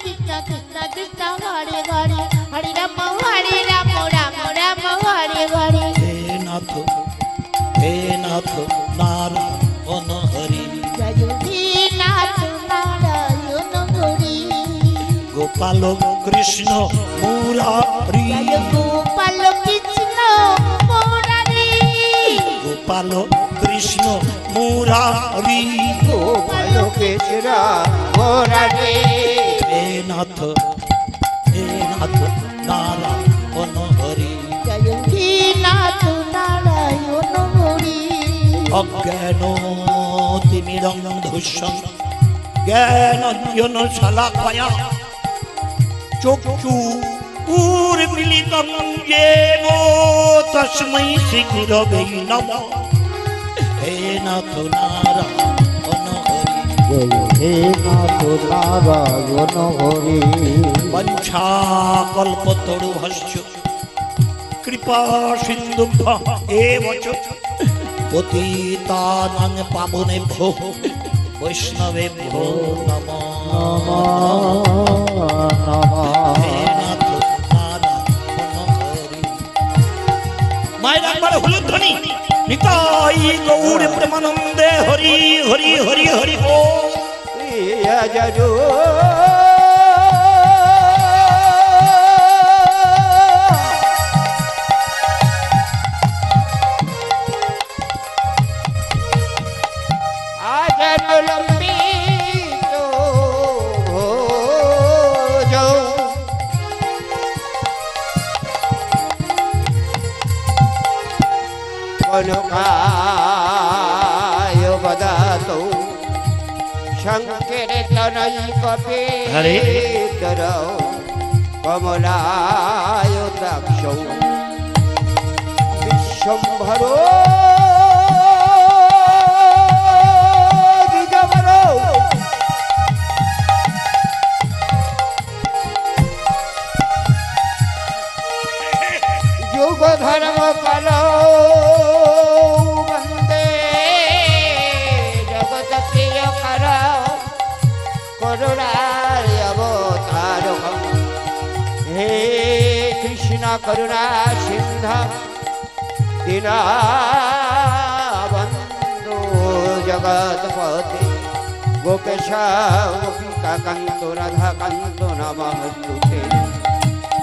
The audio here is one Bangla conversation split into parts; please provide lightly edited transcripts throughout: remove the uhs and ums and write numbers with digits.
কৃষ্ণ কৃষ্ণ কৃষ্ণ হরে হরে হরে রাম রাম রাম হরে হরে। হে নাথ নারায়ণ হরি জয় হে নাথ নারায়ণ হরি। গোপাল কৃষ্ণ মুরারি জয় গোপাল কৃষ্ণ মুরারি। গোপাল কৃষ্ণ মুরারি গোপাল কৃষ্ণ মুরারি। হে নাথ নারায়ণ হরি জয় হে নাথ নারায়ণ হরি। অজ্ঞান তিমিরন্ধুষং জ্ঞানাঞ্জন শালাকায়া চক্ষুর্মিলিতং येन তস্मै শ্রী গুরবে নমঃ। হে নাথ নারায়ণ হরি জয় হে নাথ নারায়ণ হরি। वंशाकल्पतरुभ्यश्च कृपा सिन्धुभ्यः एव च पतितानां पावनेभ्यो वैष्णवेभ्यो नमो নমঃ। हे नाथ नारायण हरि। माয়ের একবার হুলধ্বনি নিতাই গৌর প্রেমানন্দে হরি হরি হরি হরি ও জয় কনকায় বদাতো শঙ্কীর্তনৈকপীতর কমলায় দাক্ষৌ বিশ্বম্ভরো দ্বিজবরো যুগ ধর্ম কালো করুণায় অবতারকম। হে কৃষ্ণ করুণা সিন্ধু দীনবন্ধু জগৎপতি গোপেশ গোপিকা কান্ত রাধা কান্ত নমস্তুতে।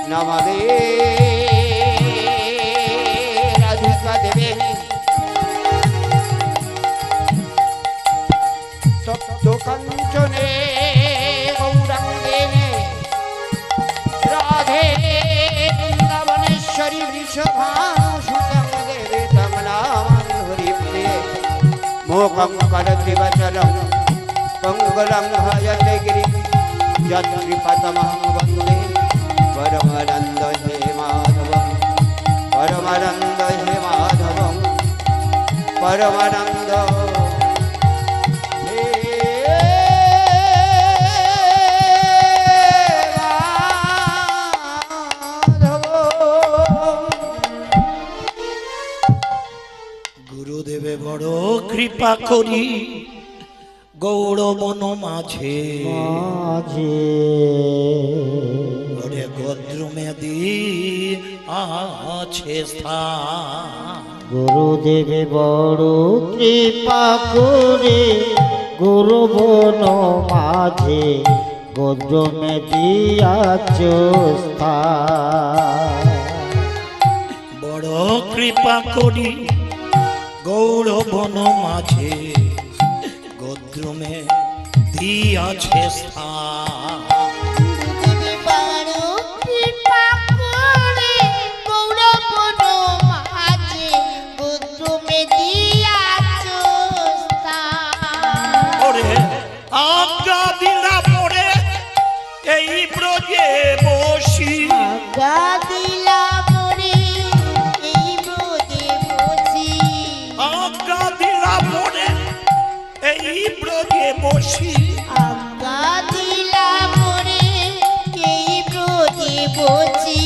নমদে রাধিকা দেবে তপ্ত কাঞ্চনে গৌরাঙ্গে রাধে বৃন্দাবনেশ্বরী বৃষভানুসুতং দেবী তং নামামি হরিপ্রিয়ে। মোকং করতি বচনং পঙ্গুলং ভজতে গিরিং যৎকৃপতমহং বন্দে পরমানন্দ হে মাধবং পরমানন্দ হে মাধবং পরমানন্দ গুরুদেবে বড় কৃপা করি গৌর বন মাঝে ওরে গদ্রমেদি আছে স্থান। গুরুদেবে বড় কৃপা করে গুরু বন মাঝে গদ্রমে দিয়াছ স্থান। বড় কৃপা করি গৌর বন মাঝে গদ্রমে দিয়াছে স্থান। আজ্ঞা দিলা পরে এই ব্রজে বসি আজ্ঞা দিলা পরে এই ব্রজে বসি। আজ্ঞা দিলা পরে এই ব্রজে বসি। আজ্ঞা দিলা পরে এই ব্রজে বসি।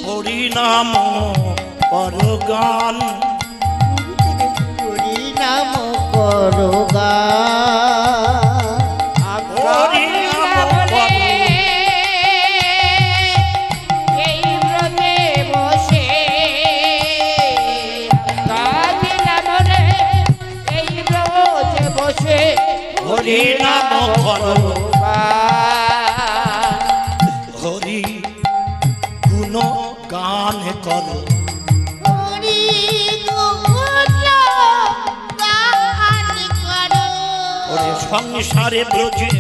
হরিনাম করগান হরিনাম করগান। হরিনাম হরি নাম করো হরি গুণ গান করো হরি গুণ গান করো। ওরে সংসারে ব্রজে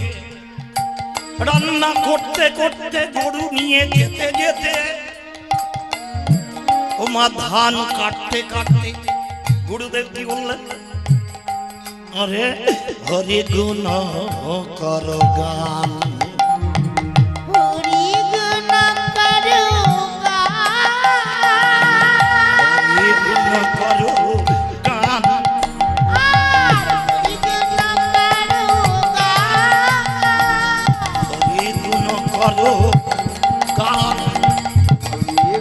রান্না করতে করতে গরু নিয়ে যেতে যেতে ও মা ধান কাটতে কাটতে গুরুদেব কি বললেন? আরে হরি গুণ করো গান হরি গুণ করো হরি গুণ করো গান হরি গুণ করো হরি গুণ করো গান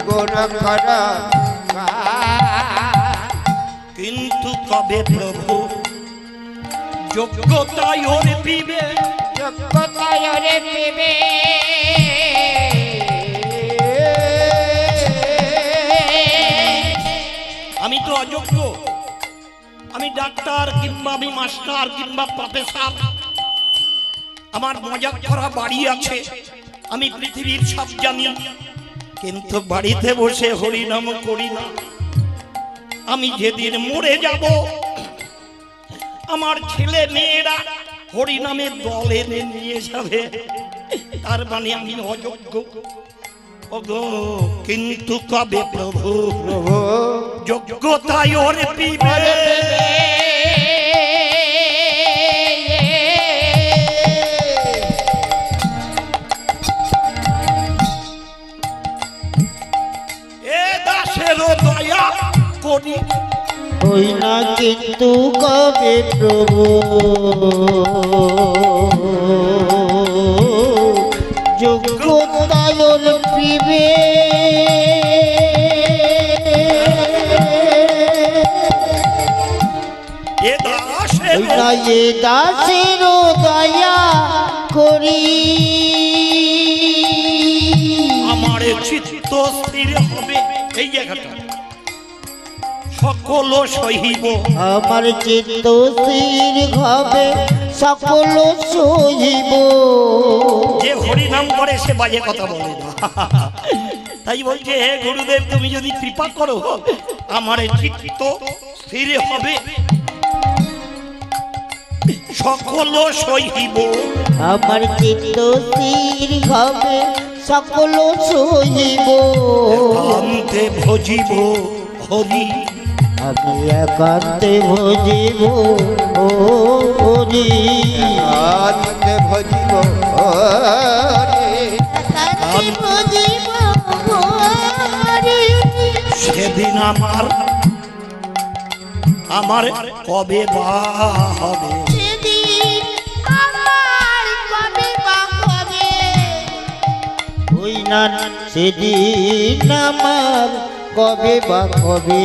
গুণ করা কিন্তু কবে প্রভু যোগ্যতায় ওরে পিবে যোগ্যতায় রে পেবে আমি তো অযোগ্য, আমি ডাক্তার কিংবা আমি মাস্টার কিংবা প্রফেসর, আমার মজা করা বাড়ি আছে, আমি পৃথিবীর সব জানি, কিন্তু বাড়িতে বসে হরিনাম করি না। আমি যেদিন মরে যাব আমার ছেলে মেয়েরা হরিনামের দল এনে নিয়ে যাবে, তার মানে আমি অযোগ্য। ওগো কিন্তু কবে প্রভু প্রভু যোগ্যতায় ওরে পিবে এ দাসেরও দয়া করি হই না কিন্তু কবে প্রভু যোগ্যতায় পিবে এ দাসের হই না এ দাসের দয়া করি আমার চিত্ত স্থির হবে এই জায়গাটা সকল সহিব আমার চিত্ত স্থির হবে সকল সহিব যে হরিনাম করে সে বাজে কথা বলে না। তাই বলছে হে গুরুদেব তুমি যদি কৃপা করো আমার চিত্ত স্থির হবে সকল সহিব আমার চিত্ত স্থির হবে সকল সহিব অন্তে ভজিব হরি আমি একান্তে ভজিব ও হরি একান্তে ভজিব কান্তি বুঝিব হরি। সেদিন আমার কবে বা হবে সেদিন আমার কবে বা হবে। হই না সেদিন আমার কবে বা কবে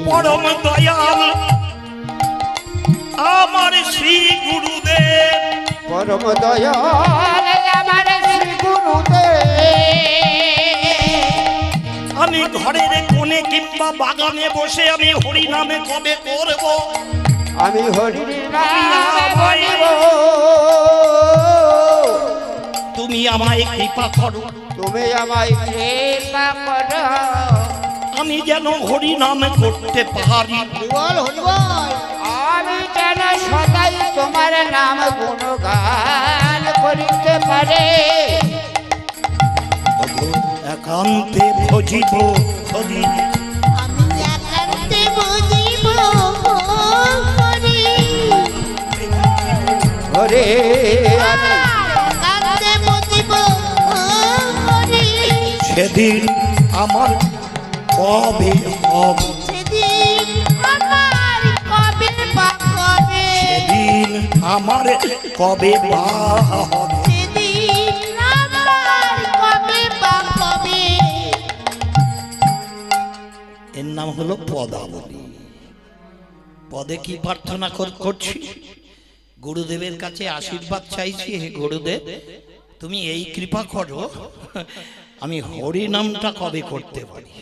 পরম দয়াল আমার শ্রী গুরুদেব পরম দয়াল আমার শ্রী গুরুদেব আমি ঘরের কোণে কিংবা বাগানে বসে আমি হরি নামে কবে করব আমি হরি নাম বলিব তুমি আমায় কৃপা করো তুমি আমায় কৃপা করো আমি যেন হরি নাম করতে পারি বল হরি বল। আমি যেন সদাই তোমার নাম গুণগান করিতে পারে একান্তে ভজিব হরি আমি একান্তে বুঝিব হরি। হরে একান্তে বুঝিব হরি। সেদিন আমার কবে হবে সেদিন আমার কবে বা কবে। সেদিন আমার কবে বা হবে সেদিন আমার কবে বা কবে। এর নাম হলো পদাবলী। পদে কি প্রার্থনা করছি গুরুদেবের কাছে আশীর্বাদ চাইছি হে গুরুদেব তুমি এই কৃপা করো আমি হরি নামটা কবে করতে পারি।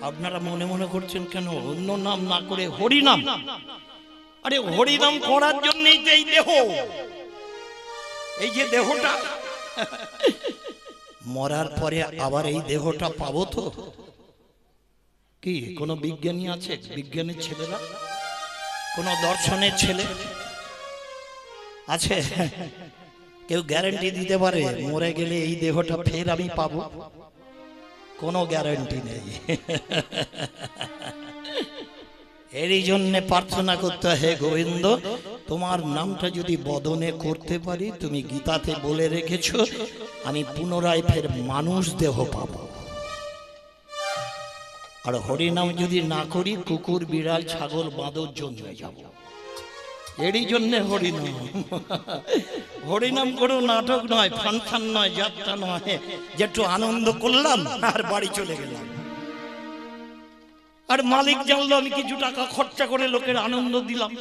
আপনারা মনে মনে করছেন কেন অন্য নাম না করে হরি নাম আরে হরিনাম করার জন্যই তো এই দেহ, এই যে দেহটা, মরার পরে আবার এই দেহটা পাবো তো? কি কোনো বিজ্ঞানী আছে? বিজ্ঞানের ছেলেরা, কোন দর্শনের ছেলে আছে? কেউ গ্যারান্টি দিতে পারে মরে গেলে এই দেহটা ফের আমি পাবো? কোনো গ্যারান্টি নেই। এরই জন্য প্রার্থনা করতে হয়, হে গোবিন্দ, তোমার নামটা যদি বদনে করতে পারি, তুমি গীতাতে বলে রেখেছো আমি পুনরায় ফের মানুষ দেহ পাবো। আর হরিনাম যদি না করি, কুকুর বিড়াল ছাগল বাঁদর জন্মে যাব। এরই জন্য হরিনাম। হরিনাম কোনো নাটক নয়, ফানফান নয়, যাত্রা নয় যে একটু আনন্দ করলাম আর বাড়ি চলে গেলাম। আর মালিক জানলো আমি কিছু টাকা খরচা করে লোকের আনন্দ দিলাম।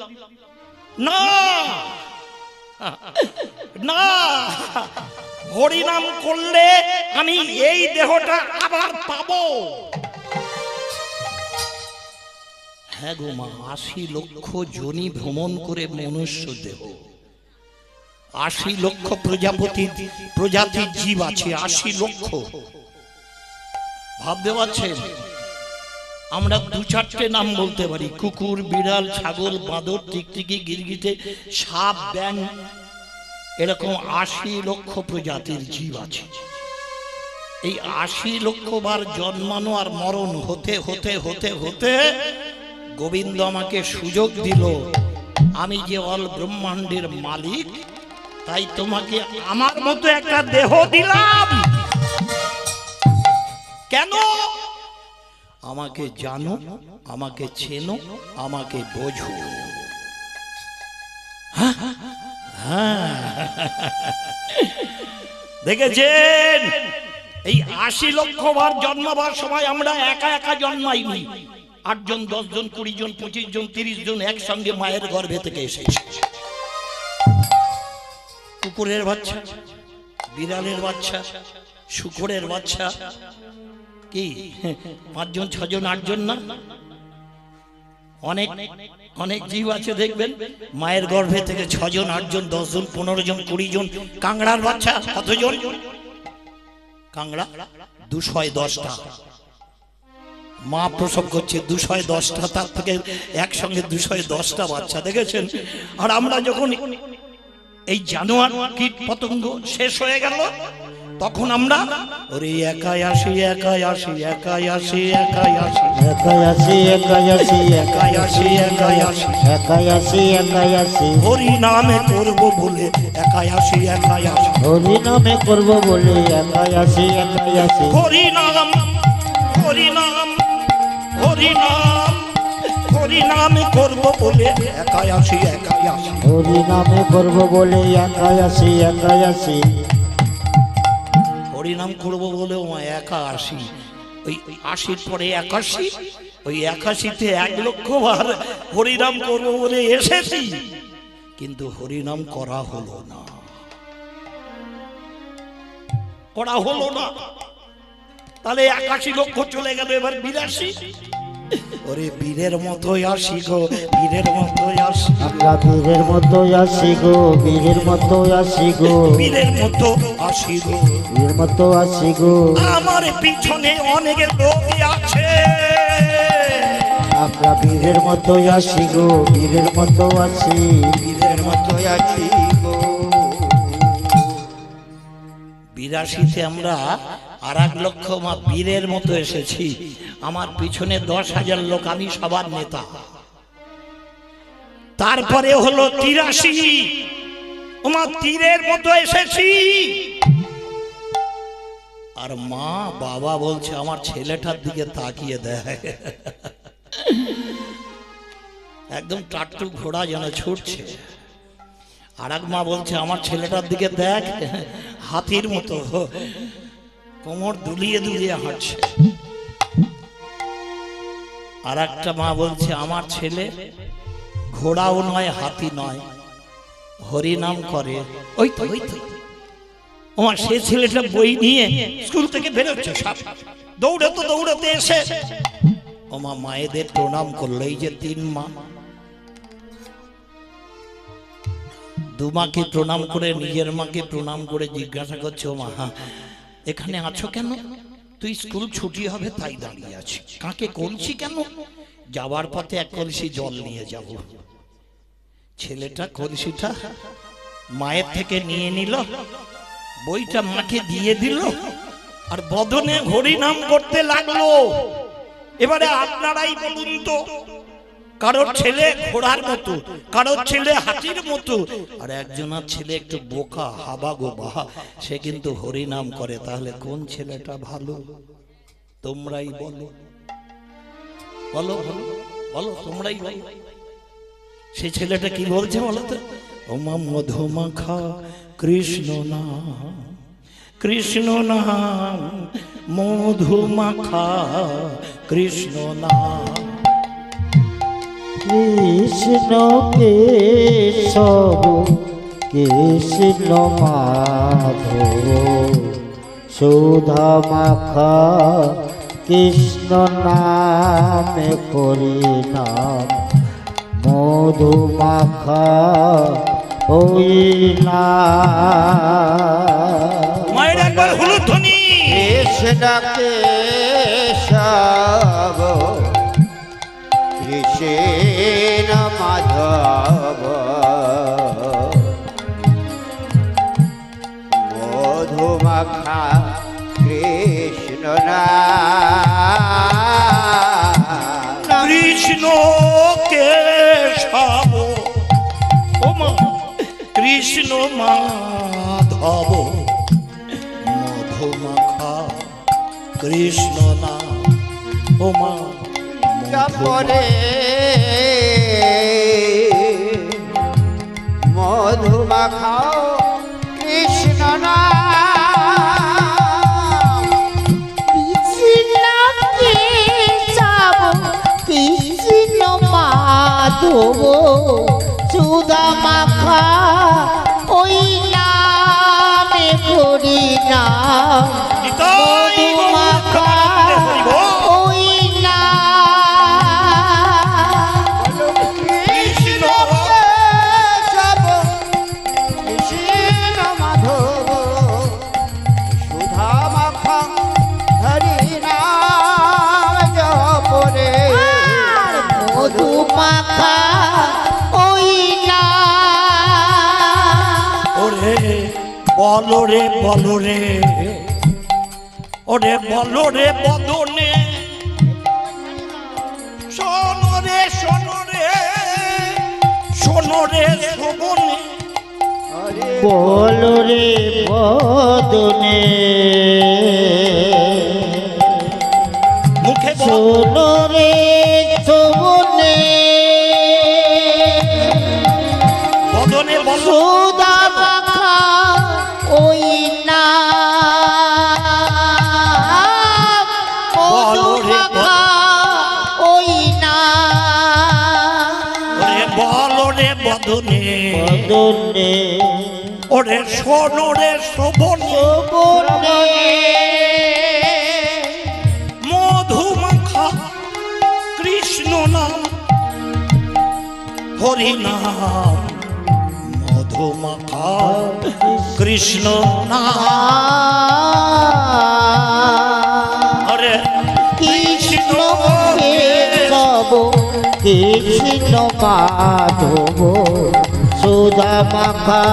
না না, হরিনাম করলে আমি এই দেহটা আবার পাবো। হ্যাঁ গো মা, ৮০ লক্ষ যোনি ভ্রমণ করে মনুষ্য দেহ, ৮০ লক্ষ প্রজাতির জীব আছে, ৮০ লক্ষ। ভাবতে পারছেন? আমরা ২-৪টে নাম বলতে পারি, কুকুর বিড়াল ছাগল বাঁদর টিকটিকি গিরগিটে সাপ ব্যাঙ, এরকম ৮০ লক্ষ প্রজাতির জীব আছে। এই ৮০ লক্ষ বার জন্মানো আর মরণ হতে হতে হতে হতে গোবিন্দ আমাকে সুযোগ দিল, আমি যে অল ব্রহ্মাণ্ডের মালিক, তাই তোমাকে আমার মতো একটা দেহ দিলাম। কেন? আমাকে জানো, আমাকে চেনো, আমাকে বোঝো। দেখেছেন, এই ৮০ লক্ষ বার জন্মাবার সময় আমরা একা একা জন্মাইনি, ৮ জন ১০ জন ২০ জন ২৫ জন ৩০ জন একসঙ্গে মায়ের গর্ভে থেকে এসেছে। কুকুরের বাচ্চা, বিড়ালের বাচ্চা, শুকরের বাচ্চা, কি ৫ জন ৬ জন ৮ জন না? অনেক অনেক জীব আছে দেখবেন মায়ের গর্ভে থেকে ৬ জন ৮ জন ১০ জন ১৫ জন ২০ জন। কাংড়ার বাচ্চা কতজন? কাংড়া ২১০টা মা প্রসব করছে, ২১০টা, তার থেকে একসঙ্গে ২১০টা বাচ্চা। দেখেছেন? আর আমরা যখন এই জানোয়ার কীট পতঙ্গ শেষ হয়ে গেল, তখন আমরা ওরে একাই আসি একাই আসি একাই আসি একাই আসি একাই আসি একাই আসি একাই আসি একাই আসি একাই আসি একাই আসি হরি নামে করব বলে একাই আসি একাই আসি হরি নামে করব বলে একাই আসি একাই আসি হরি নাম হরি নাম হরি নাম হরি নামে করব বলে একাই আসি একাই আসি হরি নামে করব বলে একাই আসি একাই আসি হরিনাম করবো বলেও একা আসি। ওই ৮০ পরে ৮১, ওই ৮১-তে ১ লক্ষ বার হরিনাম করবো বলে এসেছি, কিন্তু হরিনাম করা হলো না, করা হলো না। তাহলে ৮১ লক্ষ চলে গেল, এবার ৮২। ওরে বীরের মতোই আসি গো, বীরের মতোই আসি, আমরা বীরের মতো আসি গো, বীরের মতো আসি গো, বীরের মতো আসি গো, বীরের মতো আসি গো। আমার পিছনে অনেক লোক আছে, আমরা বীরের মতো আসি গো, বীরের মতো আসি, বীরের মতো আছি গো। ৮২-তে আমরা আর ১ লক্ষ মা বীরের মতো এসেছি, আমার পিছনে ১০,০০০ লোক, আমি সবার নেতা। তারপরে হলো ৮৩, আমার তীরের মতো এসেছি। আর মা বাবা বলছে আমার ছেলেটার দিকে তাকিয়ে দেয়, একদম টাট্টু ঘোড়া যেন ছুটছে। আর এক মা বলছে আমার ছেলেটার দিকে দেখ, হাতির মতো কোমর দুলিয়ে দুলিয়ে হাঁটছে। আর একটা মা বলছে আমার ছেলে ঘোড়াও নয় হাতি নয়, হরিনাম করে। ওই তো ওই তো আমার সে ছেলেটা বই নিয়ে স্কুল থেকে বেরোচ্ছে, দৌড়াতে দৌড়াতে এসে ওমা মায়েদের প্রণাম করলো। এই যে ৩ মা, দুমাকে প্রণাম করে নিজের মাকে প্রণাম করে জিজ্ঞাসা করছে, ও মা এখানে আছো কেন? তুই স্কুল ছুটি হবে তাই দাঁড়িয়ে আছি। কাকে কলছি কেন? যাওয়ার পথে এক কলসি জল নিয়ে যাব। ছেলেটা কলসিটা মায়ের থেকে নিয়ে নিল, বইটা মাকে দিয়ে দিল, আর বদনে হরি নাম করতে লাগলো। এবারে আপনারাই বলুন তো, কারোর ছেলে ঘোড়ার মতো, কারোর ছেলে হাতির মতো, আর একজনের ছেলে একটু বোকা হাবা গোবা, সে কিন্তু হরি নাম করে। তাহলে কোন ছেলেটা ভালো? তোমরাই বলো, বলো বলো বলো, তোমরাই বলো। সেই ছেলেটা কি বলছে বলো তো? ওমা মধুমাখা কৃষ্ণ নাম, কৃষ্ণ নাম মধুমাখা কৃষ্ণ নাম। কৃষ্ণ কেশব কৃষ্ণ মাধব সুধা মাখা কৃষ্ণ নামে করি নাম মধু মাখা ওই নাম। মায়ের একবার হলুদ ধ্বনি। কৃষ্ণ কেশব কৃষ্ণ মাধব মধু মাখা কৃষ্ণ নাম। কৃষ্ণ কেশব, ও মা কৃষ্ণ মাধব মধুমাখা কৃষ্ণ নাম। ও মা পরে মধু মাখাও কৃষ্ণ নাম। কৃষ্ণ কেশব কৃষ্ণ মাধব সুধা মাখা ওই নামে করি নাম নিতাই মধু মাখা ওই নাম। কৃষ্ণ কেশব কৃষ্ণ মাধব সুধা মাখা হরি নাম জপরে মধু মাখা ওই নাম। ওরে বলো রে বলো রে, ওরে বলো রে বদনে, শোনো রে শোনো রে, শোনো রে শোভনে। বল রে বদনে মুখে বল, শোনো রে শোভনে বদনে বলো। সুধা মাখা ওই নাম মধু মাখা ওই নাম। ওরে বলো রে বদনে, বদনে ওরে শোনো রে শোভনে। শোভনে মধুমাখা কৃষ্ণ নাম হরি নাম মধুমাখা কৃষ্ণ নাম। আরে কৃষ্ণ কেশব কৃষ্ণ মাধব সুধা মাখা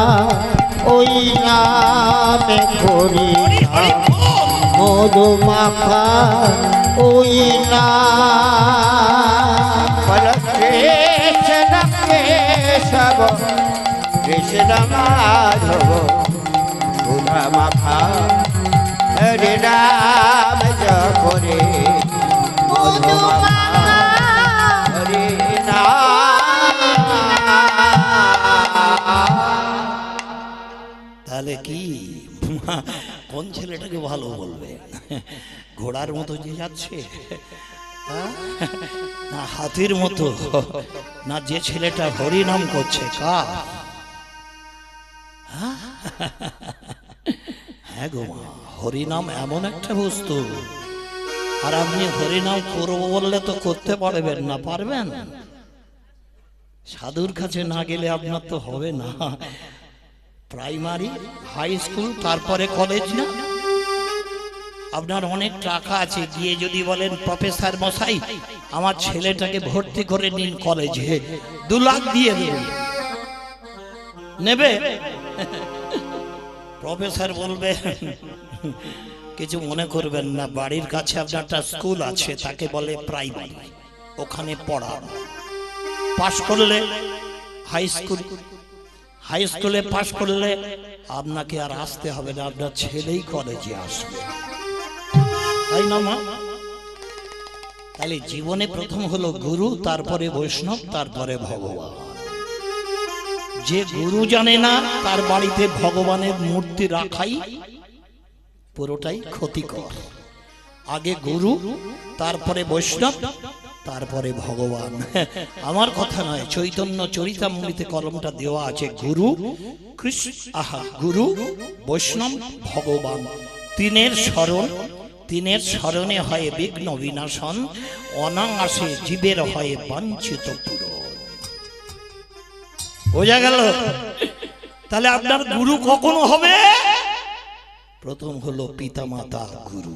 ওই নামে করি হরি হরি বল। মধু মাখা ওই নাম। কৃষ্ণ কেশব কৃষ্ণ মাধব সুধা মাখা হরি রাম জপরে মধু মাখা হরি নাম। তাহলে কি কোন ছেলেটাকে ভালো বলবে? ঘোড়ার মতো যে যাচ্ছে, হ্যাঁ? না হাতির মতো, না যে ছেলেটা হরি নাম করছে কার? হ্যাঁ গো মা, হরিনাম এমন একটা বস্তু, আর আপনি হরিনাম করবো বললে তো করতে পারবেন না। পারবেন? সাধুর কাছে না গেলে আপনার তো হবে না। প্রাইমারি, হাই স্কুল, তারপরে কলেজ না? আপনার অনেক টাকা আছে, গিয়ে যদি বলেন প্রফেসর মশাই আমার ছেলেটাকে ভর্তি করে নিন কলেজে, 2 লাখ দিয়ে দেবেন, নেবে? প্রফেসর বলবে কিছু মনে করবেন না, বাড়ির কাছে আপনার একটা স্কুল আছে, তাকে বলে প্রাইমারি, ওখানে পড়ান। পাশ করলে হাই স্কুল, হাই স্কুলে পাশ করলে আপনাকে আর আসতে হবে না, আপনার ছেলেই কলেজে আসবে, তাই না মা? তাহলে জীবনে প্রথম হলো গুরু, তারপরে বৈষ্ণব, তারপরে ভগবান। যে গুরু জানে না তার বাড়িতে ভগবানের মূর্তি রাখাই পুরোটাই ক্ষতিকর। আগে গুরু, তারপরে বৈষ্ণব, তারপরে ভগবান। আমার কথা নয়, চৈতন্য চরিতামৃতে কলমটা দেওয়া আছে, গুরু কৃষ্ণ, গুরু বৈষ্ণব ভগবান, তিনের স্মরণ, তিনের স্মরণে হয় বিঘ্ন বিনাশন, অনায়াসে জীবের হয় বাঞ্ছিত পূরণ। বোঝা গেল? তাহলে আপনার গুরু কখনো হবে? প্রথম হলো পিতামাতা গুরু।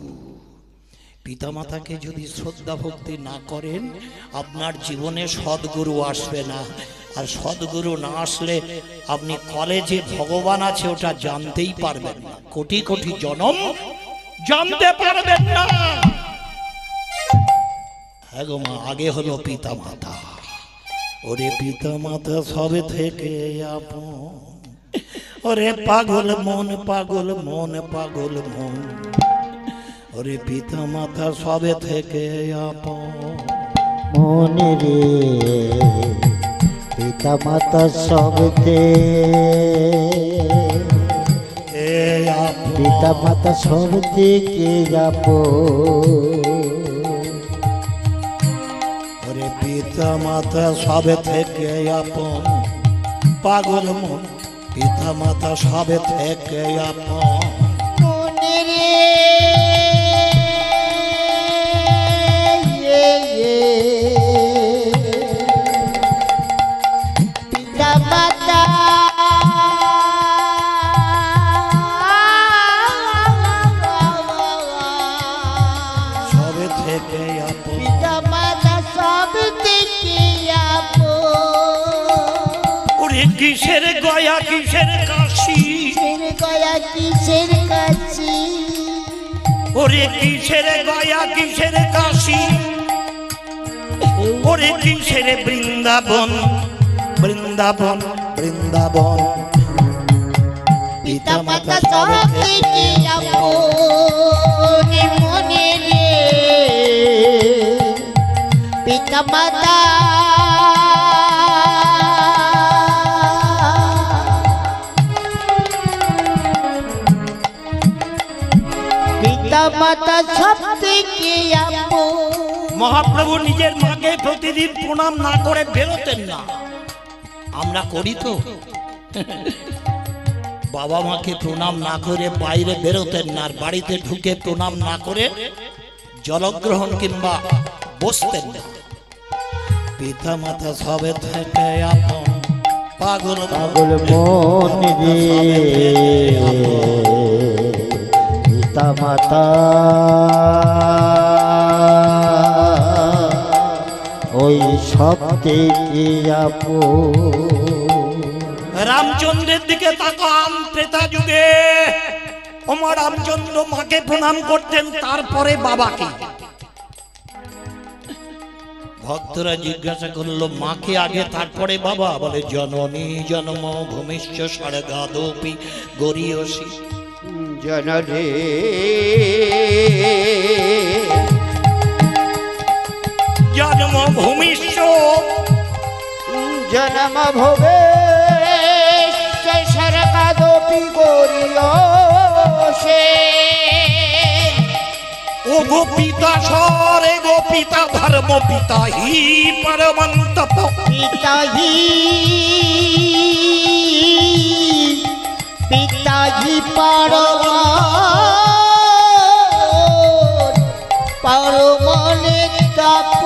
পিতামাতাকে যদি শ্রদ্ধা ভক্তি না করেন, আপনার জীবনে সদ্গুরু আসবে না। আর সদ্গুরু না আসলে আপনি কলেজে ভগবান আছে ওটা জানতেই পারবেন না, কোটি কোটি জনম জানতে পারবেন না। হ্যাঁ গো মা, আগে হলো পিতামাতা। ওরে পিতামাতা সবে থেকে আপন, ওরে পাগল মন, পাগল মন, পাগল মন, ওরে পিতামাতা সবে থেকে আপন। মনে রে পিতা মাতা সবতে, পিতা মাতা সব থেকে ওরে পিতামাতা সবে থেকে আপন, পাগল মন, পিতামাতা সবে থেকে আপন। মনে রে পিতা মাতা সবে থেকে আপন, পিতা মাতা সব থেকে ওরে কিসের গয়া কিসের কাশি, কিসের গয়া কিসের কাছি, ওরে কিসের গয়া কিসের কাশি, ওরে কিসের বৃন্দাবন, বৃন্দাবন, বৃন্দাবন। পিতা মাতা সব থেকে মনে রে পিতা মাতা পিতা মাতা সব থেকে মহাপ্রভু নিজের মাকে প্রতিদিন প্রণাম না করে বেরোতেন না, আমরা করি তো। বাবা মাকে প্রণাম না করে বাইরে বেরোতেন না, আর বাড়িতে ঢুকে প্রণাম না করে জলগ্রহণ কিংবা বসতেন না। পিতা মাতা সবে থেকে আপন, পাগল পাগল মন রে পিতা মাতা ওই সব থেকে রামচন্দ্রের দিকে তাকান, ত্রেতা যুগে ওমা রামচন্দ্র মাকে প্রণাম করতেন, তারপরে বাবাকে। ভক্তরা জিজ্ঞাসা করলো মাকে আগে তারপরে বাবা? বলে জননী জন্ম ভূমিষ্ঠ স্বর্গাদপি গরীয়সী। জনরে জন্ম ভূমিষ্ঠ জনম ভবে স্বর্গাদপি গরীয়সী। ও গো পিতা সরে গো পিতা ধর্ম পিতা হি পরমন্তপ। পিতাজি পিতাজি পরমনে তাপ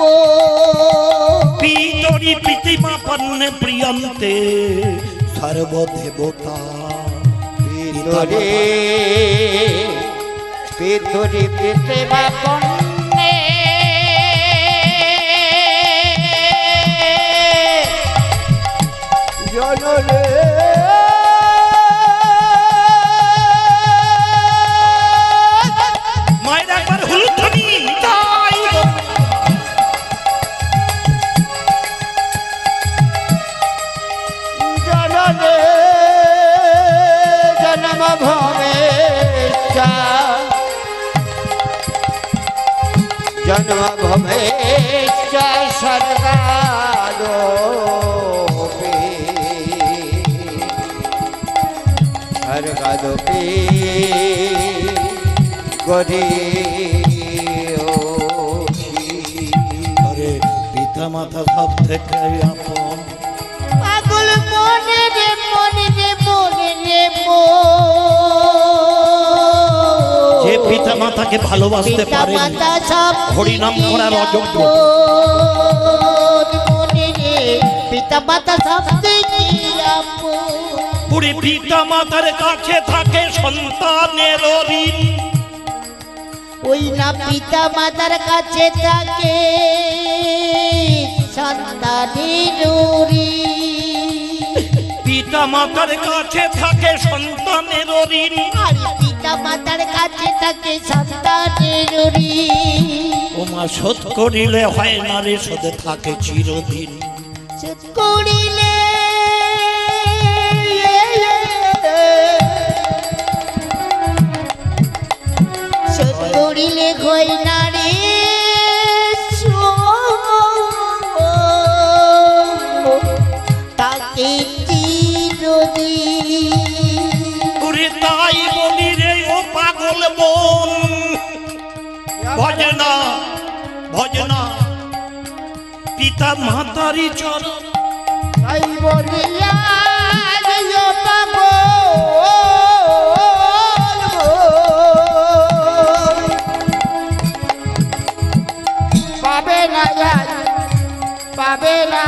পিতরি প্রীতিমা পন্নে প্রিয়ন্তে সর্বদেবতা। পিতরে পিতরি পিতৃবা কন্যে জনলে মায়ের একবার হলুদ ধ্বনি তাই জনলে জন্ম ভবেশ জন্ম ভবেশ স্বর্গাদোপি স্বর্গাদোপি গরি আরে পিতা মাতা সব থেকে আপন পাগল মনে রে মনে রে মনে রে যে পিতা মাতাকে ভালোবাসতে পিতা পারে মাতা সব হরিনাম করার অযোগ্য মনে রে পিতা মাতা সব থেকে আপন পুরি পিতা মাতার কাছে থাকে সন্তানের ঋণ ওই না পিতা মাতার কাছে থাকে সন্তানের ঋণ পিতা মাতার কাছে থাকে সন্তানের ঋণ আর পিতা মাতার কাছে থাকে সন্তানের ঋণ ও মা শোধ করিলে হয় না রে শোধে থাকে চিরদিন শোধ করিলে শোধ করিলে হয় না রে তাকে চিরদিন পুরি তাই বলি রে ও পাগল মন ভজনা ভজনা পিতা মাতারি চরণ তাই বলিয়া পাবে না পাবে না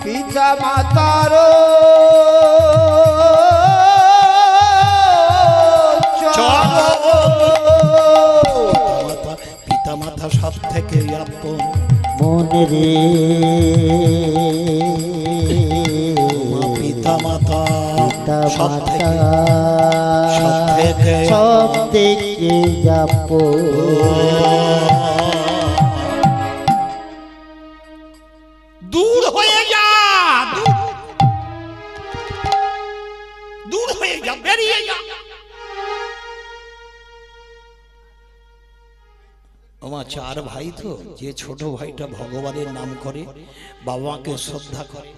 পিতা মাতার পিতা মাতা সব থেকে আপন মনে রে পিতা মাতা সব সব থেকে যাব দূর হয়ে যা দূর হয়ে যা বেরিয়ে যা আমার চার ভাই তো যে ছোট ভাইটা ভগবানের নাম করে বাবাকে শ্রদ্ধা করে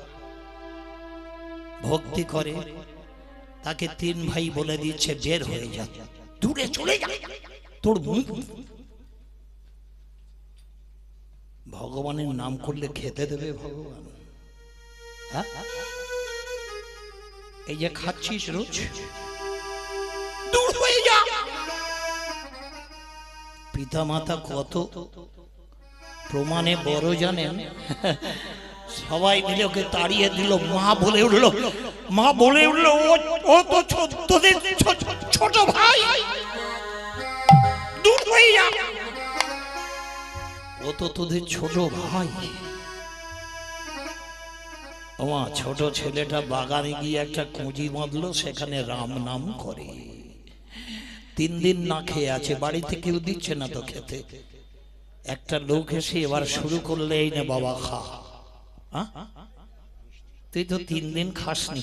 ভক্তি করে তাকে তিন ভাই বলে দিচ্ছে বের হয়ে যা দূরে চলে যা তোর মুখ ভগবানের নাম করলে খেতে দেবে ভগবান হ্যাঁ এই যে খাচ্ছিস রোজ দূর হয়ে যা পিতা মাতা কত প্রমাণে বড় জানেন সবাই মিলে ওকে তাড়িয়ে দিল মা বলে উঠলো মা বলে উঠলো ও তো তোদের ছোট ভাই দূর হয়ে যা ও তো তোদের ছোট ভাই আমার ছোট ছেলেটা বাগানে গিয়ে একটা কুঁজি বাঁধলো সেখানে রাম নাম করে 3 দিন না খেয়ে আছে বাড়িতে কেউ দিচ্ছে না তো খেতে একটা লোক এসে এবার শুরু করলে এই না বাবা খা তুই তো 3 দিন খাসনি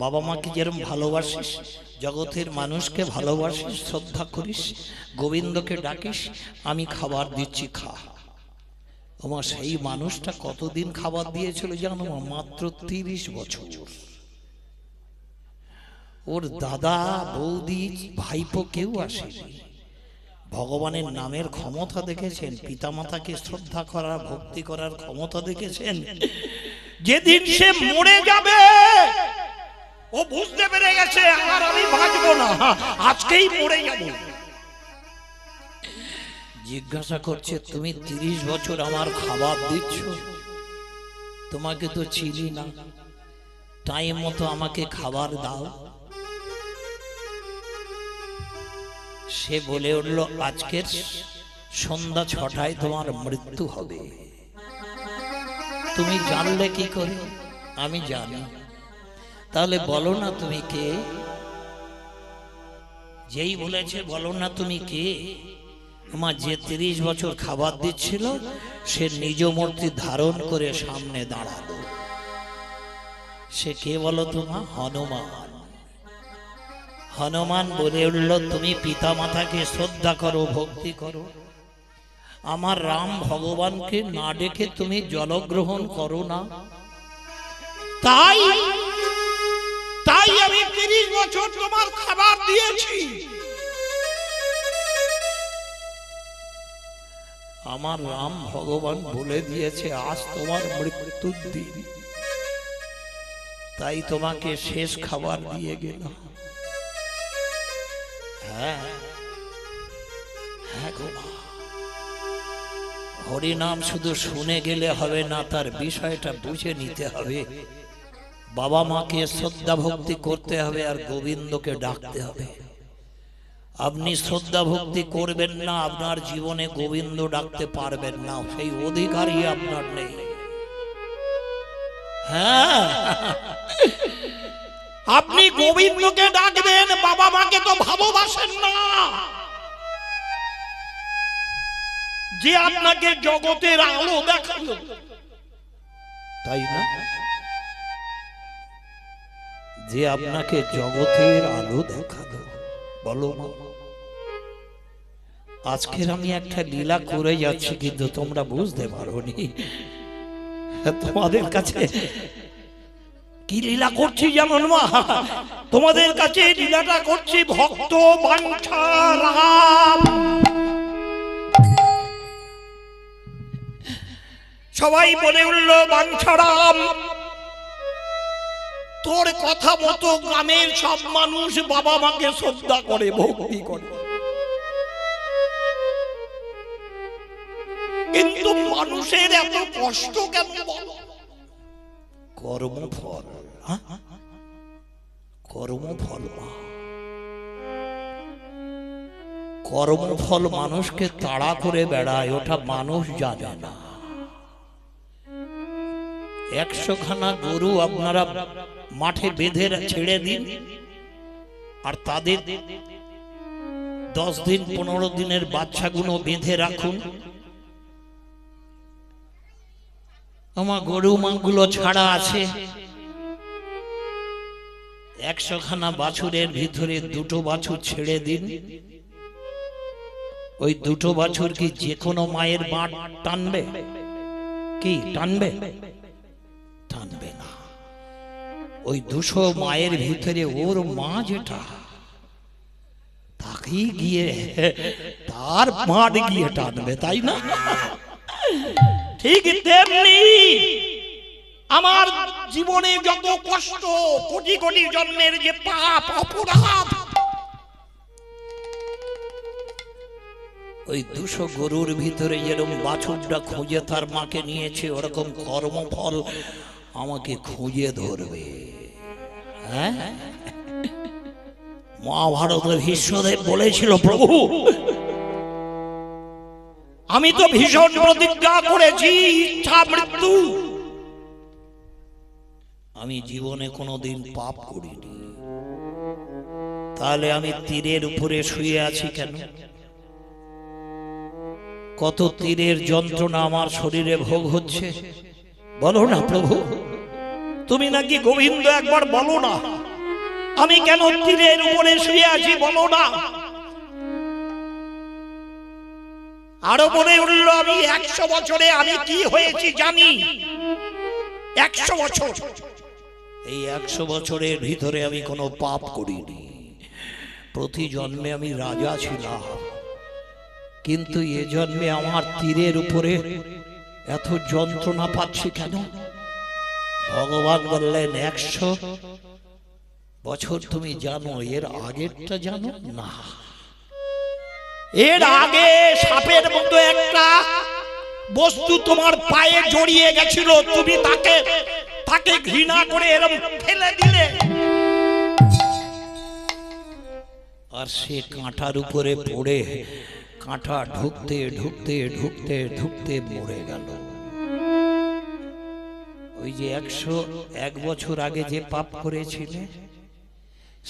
বাবা মাকে যেরকম ভালোবাসিস জগতের মানুষকে ভালোবাসিস শ্রদ্ধা করিস গোবিন্দকে ডাকিস আমি খাবার দিচ্ছি খা আমার সেই মানুষটা কতদিন খাবার দিয়েছিল জানো মাত্র 30 বছর ওর দাদা বৌদি ভাইপো কেউ আসেনি ভগবানের নামের ক্ষমতা দেখেছেন পিতামাতাকে শ্রদ্ধা করার ভক্তি করার ক্ষমতা দেখেছেন যেদিন সে মরে যাবে ও বুঝতে পেরে গেছে আর আমি বাঁচবো না আজকেই মরে যাব জিজ্ঞাসা করছে তুমি 30 বছর আমার খাবার দিচ্ছ তোমাকে তো চিনি না টাইম মতো আমাকে খাবার দাও সে বলে উঠল, আজকের সন্ধ্যা 6টায় তোমার মৃত্যু হবে। তুমি জানলে কি করে? আমি জানি। তাহলে বলো না তুমি কে? যেই বলেছে বলো না তুমি কে, আমার যে 30 বছর খাবার দিচ্ছিল সে নিজ মূর্তি ধারণ করে সামনে দাঁড়ালো। সে কে বলো তোমার? হনুমান। হনুমান বলে উঠল, তুমি পিতা মাতাকে শ্রদ্ধা করো, ভক্তি করো, আমার রাম ভগবানকে না ডেকে তুমি জলগ্রহণ করো না। তাই তাই আমি 30 বছর তোমার খাবার দিয়েছি। আমার রাম ভগবান বলে দিয়েছে আজ তোমার মৃত্যুর দিন, তাই তোমাকে শেষ খাবার দিয়ে গেল। হ্যাঁ হ্যাঁ গো মা, হরিনাম শুধু শুনে গেলে হবে না, তার বিষয়টা বুঝে নিতে হবে। বাবা মাকে শ্রদ্ধা ভক্তি করতে হবে আর গোবিন্দকে ডাকতে হবে। আপনি শ্রদ্ধা ভক্তি করবেন না, আপনার জীবনে গোবিন্দ ডাকতে পারবেন না, সেই অধিকারই আপনার নেই। হ্যাঁ, আপনি গোবিন্দকে ডাকবেন, বাবা মাকে তো ভালোবাসেন না। যে আপনাকে জগতের আলো দেখালো, তাই না? যে আপনাকে জগতের আলো দেখালো, বলো মা। আজকের আমি একটা লীলা করে যাচ্ছি, কিন্তু তোমরা বুঝতে পারোনি। তোমাদের কাছে কি লীলা করছি যেমন মা, তোমাদের কাছে লীলাটা করছি ভক্ত বাঞ্ছা রাম। সবাই বলে উঠল, বাঞ্ছা রাম, তোর কথা মতো গ্রামের সব মানুষ বাবা মাকে শ্রদ্ধা করে, ভক্তি করে, কিন্তু মানুষের এত কষ্ট কেন? কর্মফল, কর্মফল মা, কর্মফল মানুষকে তাড়া করে বেড়ায়, ওটা মানুষ জানে না। 100 খানা গরু আপনারা মাঠে বেঁধে ছেড়ে দিন, আর তাদের 10 দিন 15 দিনের বাচ্চাগুলো বেঁধে রাখুন। আমার গরু মাগুলো ছাড়া আছে, 100 খানা বাছুরের ভিতরে 2টো বাছুর ছেড়ে দিন। ওই 2টো বাছুর কি যে কোনো মায়ের বাঁট টানবে? কি টানবে? টানবে না। ওই 200 মায়ের ভিতরে ওর মা যেটা, তাকেই গিয়ে তার মাঠ গিয়ে টানবে, তাই না? ঠিক তেমনি আমার জীবনে যত কষ্ট, কোটি কোটি জন্মের যে পাপ অপরাধ, ওই 200 গরুর ভিতরে যেরকম বাছুরটা খুঁজে তার মাকে নিয়েছে, ওরকম কর্মফল আমাকে খুঁজে ধরবে। হ্যাঁ, মহাভারতের ভীষ্মদেব বলেছিল, প্রভু আমি তো ভীষণ প্রতিজ্ঞা করেছি, ইচ্ছা মৃত্যু, আমি জীবনে কোনোদিন পাপ করিনি, তাহলে আমি তীরের উপরে শুয়ে আছি কেন? কত তীরের যন্ত্রণা আমার শরীরে ভোগ হচ্ছে, বলো না প্রভু। তুমি নাকি গোবিন্দ, একবার বলো না আমি কেন তীরের উপরে শুয়ে আছি, বলো না। আরো বলে উঠল, আমি 100 বছরে আমি কি হয়েছি জানি। 100 বছর, এই 100 বছরের ভিতরে আমি কোনো পাপ করিনি। প্রতি জন্মে আমি রাজা ছিলাম, কিন্তু এ জন্মে আমার তীরের উপরে এত যন্ত্রণা পাচ্ছি কেন? ভগবান বললেন, 100 বছর তুমি জানো, এর আগেরটা জানো না। এর আগে সাপের মতো একটা বস্তু তোমার পায়ে জড়িয়ে গেছিল, তুমি তাকে ঘৃণা করে এরকম ফেলে দিলে। আর সে কাঁটার উপরে পড়ে কাঁটা ঢুকতে ঢুকতে ঢুকতে ঢুকতে মরে গেল। ওই যে 101 বছর আগে যে পাপ করেছিলে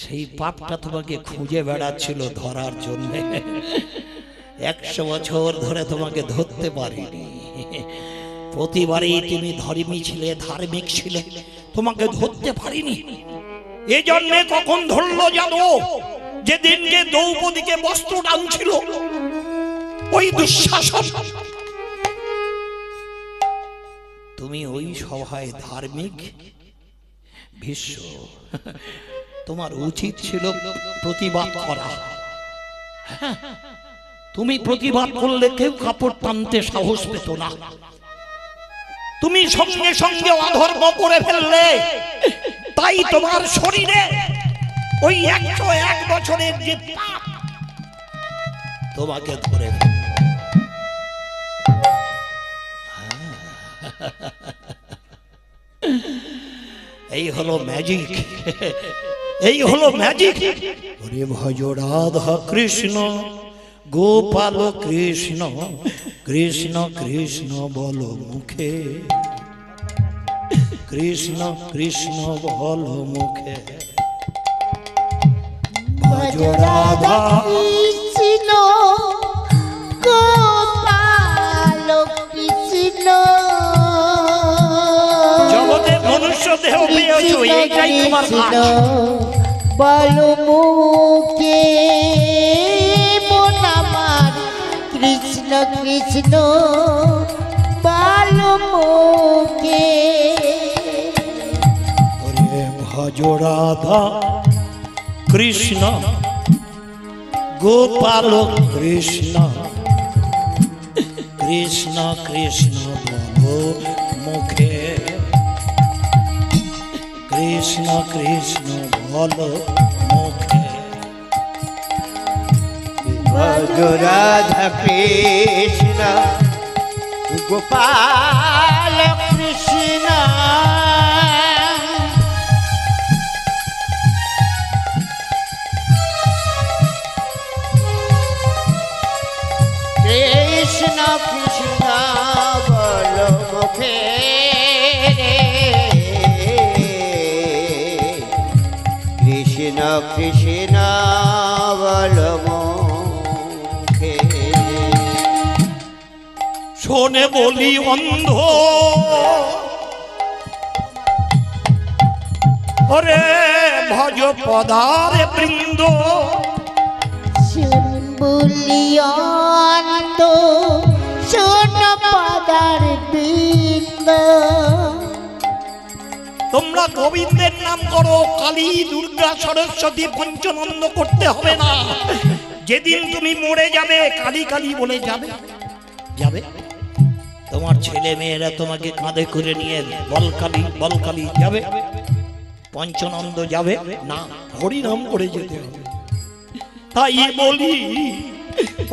সেই পাপটা তোমাকে খুঁজে বেড়াচ্ছিল ধরার জন্য। 100 বছর ধরে তোমাকে ধরতে পারিনি। প্রতিবারই তুমি ধর্মী ছিলে, ধার্মিক ছিলে, তোমাকে ধরতে পারিনি। এই জন্যে কখন ধরলো জানো? যেদিনকে দ্রৌপদীকে বস্ত্র টানছিল ওই দুঃশাসন। তুমি ওই সভায় ধার্মিক ভীষ্ম, তোমার উচিত ছিল প্রতিবাদ করা। তুমি প্রতিবাদ করলে কেউ কাপড় টানতে সাহস পেত না। তুমি সঙ্গে সঙ্গে অধর্ম করে ফেললে, তাই তোমার শরীরে ওই 101 বছরের যে পাপ তোমাকে ধরে ফেলল। এই হলো ম্যাজিক, এই হলো ম্যাজিক। ওরে ভজ রাধা কৃষ্ণ গোপাল কৃষ্ণ, কৃষ্ণ কৃষ্ণ বলো মুখে, কৃষ্ণ কৃষ্ণ বলো মুখে। ভজ রাধা কৃষ্ণ গোপাল কৃষ্ণ, জগতে মনুষ্য দেহ পেয়েছো, এইটাই তোমার কাজ। বলো মুখে মন আমার কৃষ্ণ কৃষ্ণ বলো মুখে। ওরে ভজ রাধা কৃষ্ণ গোপাল কৃষ্ণ, কৃষ্ণ কৃষ্ণ বলো মুখে, কৃষ্ণ কৃষ্ণ বলো মুখে। ভজ রাধা কৃষ্ণ গোপাল কৃষ্ণ, কৃষ্ণ কৃষ্ণ বলো মুখে, কৃষ্ণ কৃষ্ণ বলো মুখে। শোনে বলি অন্ধ, ওরে ভজ পদারে বৃন্দ, শুন বলিয়ন্ত শোন পদার বৃন্দ। তোমরা গোবিন্দের নাম করো, কালী দুর্গা সরস্বতী পঞ্চনন্দ করতে হবে না। যেদিন তুমি মরে যাবে কালী কালী বলে যাবে যাবে, তোমার ছেলে মেয়েরা তোমাকে কাঁধে করে নিয়ে বলকালী বলকালী যাবে, পঞ্চনন্দ যাবে না, হরিনাম করে যেতে হবে। তাই বলি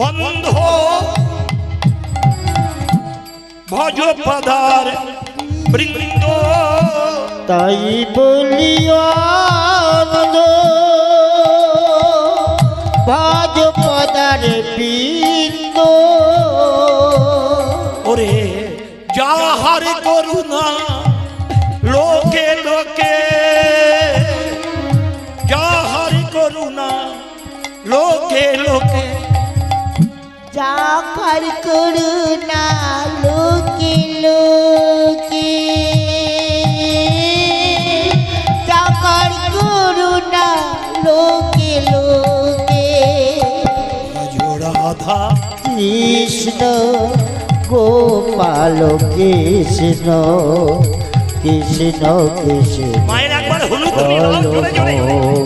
অন্ধ ভজ পদার বৃন্দ, তাই বলিয়ন্ত ভজ পদার বৃন্দ। ওরে যাহার করুণা লোকে লোকে, যাহার করুণা লোকে লোকে, যাকার করুণা লোকে লোকে, যাকার করুণা লোকে লোকে। ভজ রাধা কৃষ্ণ গোপাল কৃষ্ণ, কৃষ্ণ কৃষ্ণ মায়ের একবার হলুদ নিলাম জোরে জোরে,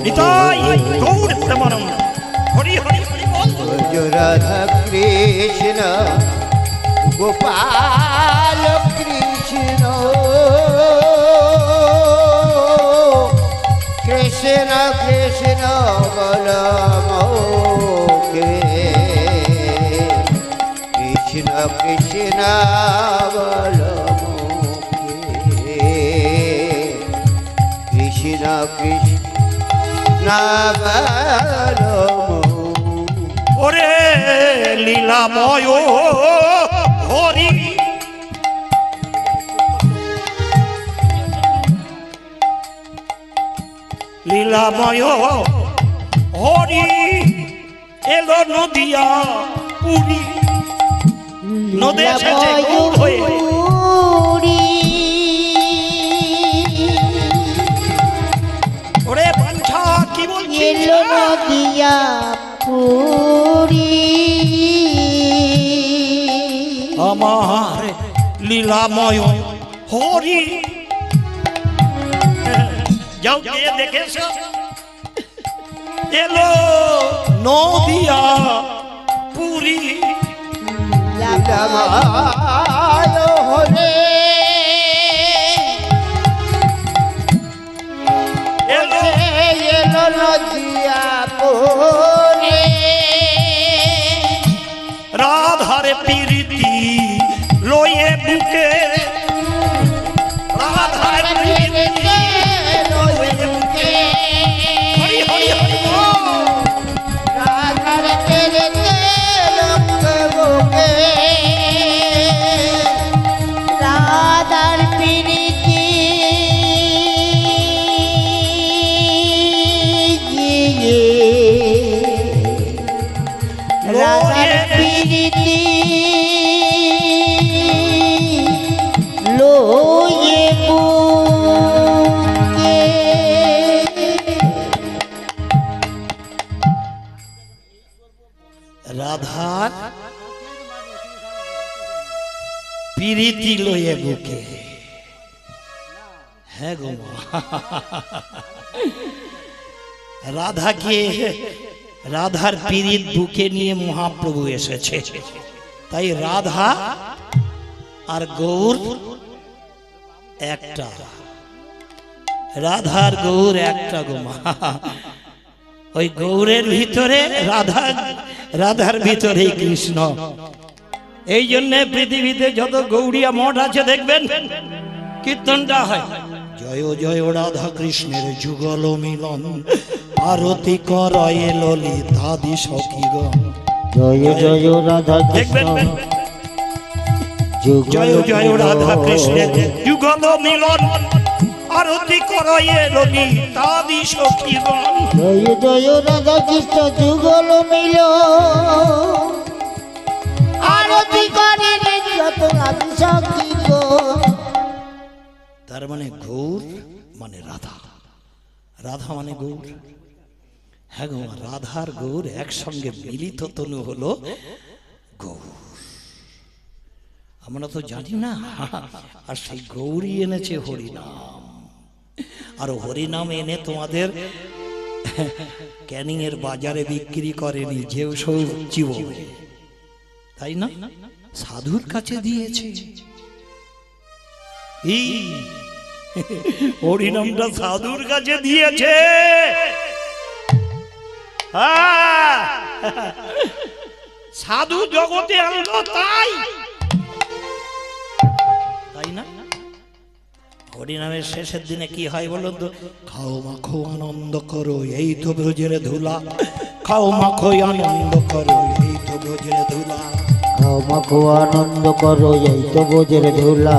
নিতাই গৌর প্রেমানন্দ, হরি হরি হরি বল। ভজ রাধা কৃষ্ণ গোপাল কৃষ্ণ, কৃষ্ণ কৃষ্ণ বল মুখে, কৃষ্ণ কৃষ্ণ বল মুখে, কৃষ্ণ কৃষ্ণ নাবার ওরে লীলাময় হরি লীলাময় হরি এলো নদিয়া পুরী নদী এসেছে গৌর হয়ে ওরে বাঞ্ছা কি বলছিস এলো নদিয়া পুরী আমার লীলাময় হরি যাও গিয়ে দেখেছ এলো নদিয়া পুরী লীলাময় হরে এলো এলো নদিয়া পুরী রাধার প্রীতি লয়ে বুকে রাধার প্রীতি লয়ে বুকে হরি হরি হরি বল। রাধার তেরে লোকে বুকে রাধার প্রীতি রাধার প্রীতি লয়ে বুকে রাধার প্রীতি লয়ে বুকে হ্যাঁ গো মা। রাধাকে রাধার পীড়িত বুকে নিয়ে মহাপ্রভু এসেছে তাই রাধা আর গৌর একটা রাধার গৌর একটা গো মা। ওই গৌরের ভিতরে রাধা রাধার ভিতরে কৃষ্ণ এই জন্য পৃথিবীতে যত গৌড়িয়া মঠ আছে দেখবেন কীর্তনটা হয় জয় জয় রাধা কৃষ্ণের যুগল মিলন আরতি করয়ে ললিতাদি সখীগণ জয় জয় রাধা দেখবেন কৃষ্ণ জয় জয় রাধা কৃষ্ণের যুগল মিলন আরতি করয়ে ললিতাদি সখীগণ জয় জয় রাধা কৃষ্ণ যুগল মিল আরতি করে যত আদি সখী গো তার মানে গৌর মানে রাধা রাধা মানে গৌর হ্যাঁ গো রাধার গৌর একসঙ্গে মিলিত তনু হলো গৌর আমরা তো জানি না আর সেই গৌরী এনেছে হরিনাম আর হরিনাম এনে তোমাদের ক্যানিং এর বাজারে বিক্রি করেনি যে সব জীব তাই না সাধুর কাছে দিয়েছে এই হরিনামটা সাধুর কাছে দিয়েছে সাধু জগতে আনলো তাই তাই না হরিনামের শেষের দিনে কি হয় বলুন তো খাও মাখো আনন্দ করো এই তো ব্রজের ধুলা খাও মাখো আনন্দ করো এই তো ব্রজের ধুলা খাও মাখো আনন্দ করো এই তো বোঝের ধুলা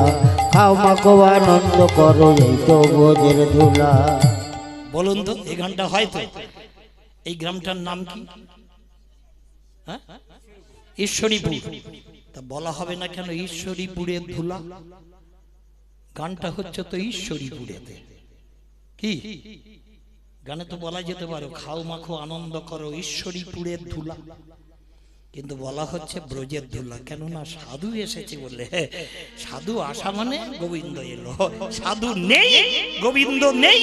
খাও মাখো আনন্দ করো এই তো বোঝের ধুলা বলুন তো এই গানটা হয় তো এই গ্রামটার নাম কি হ্যাঁ ঈশ্বরীপুর তা বলা হবে না কেন ঈশ্বরীপুরের ধুলা গানটা হচ্ছে তো ঈশ্বরীপুরেতে কি গানে তো বলা যেতে পারো খাও মাখো আনন্দ করো ঈশ্বরীপুরের ধুলা কিন্তু বলা হচ্ছে ব্রজের ধুলা কেননা সাধু এসেছে বলে সাধু আসা মানে গোবিন্দ এলো সাধু নেই গোবিন্দ নেই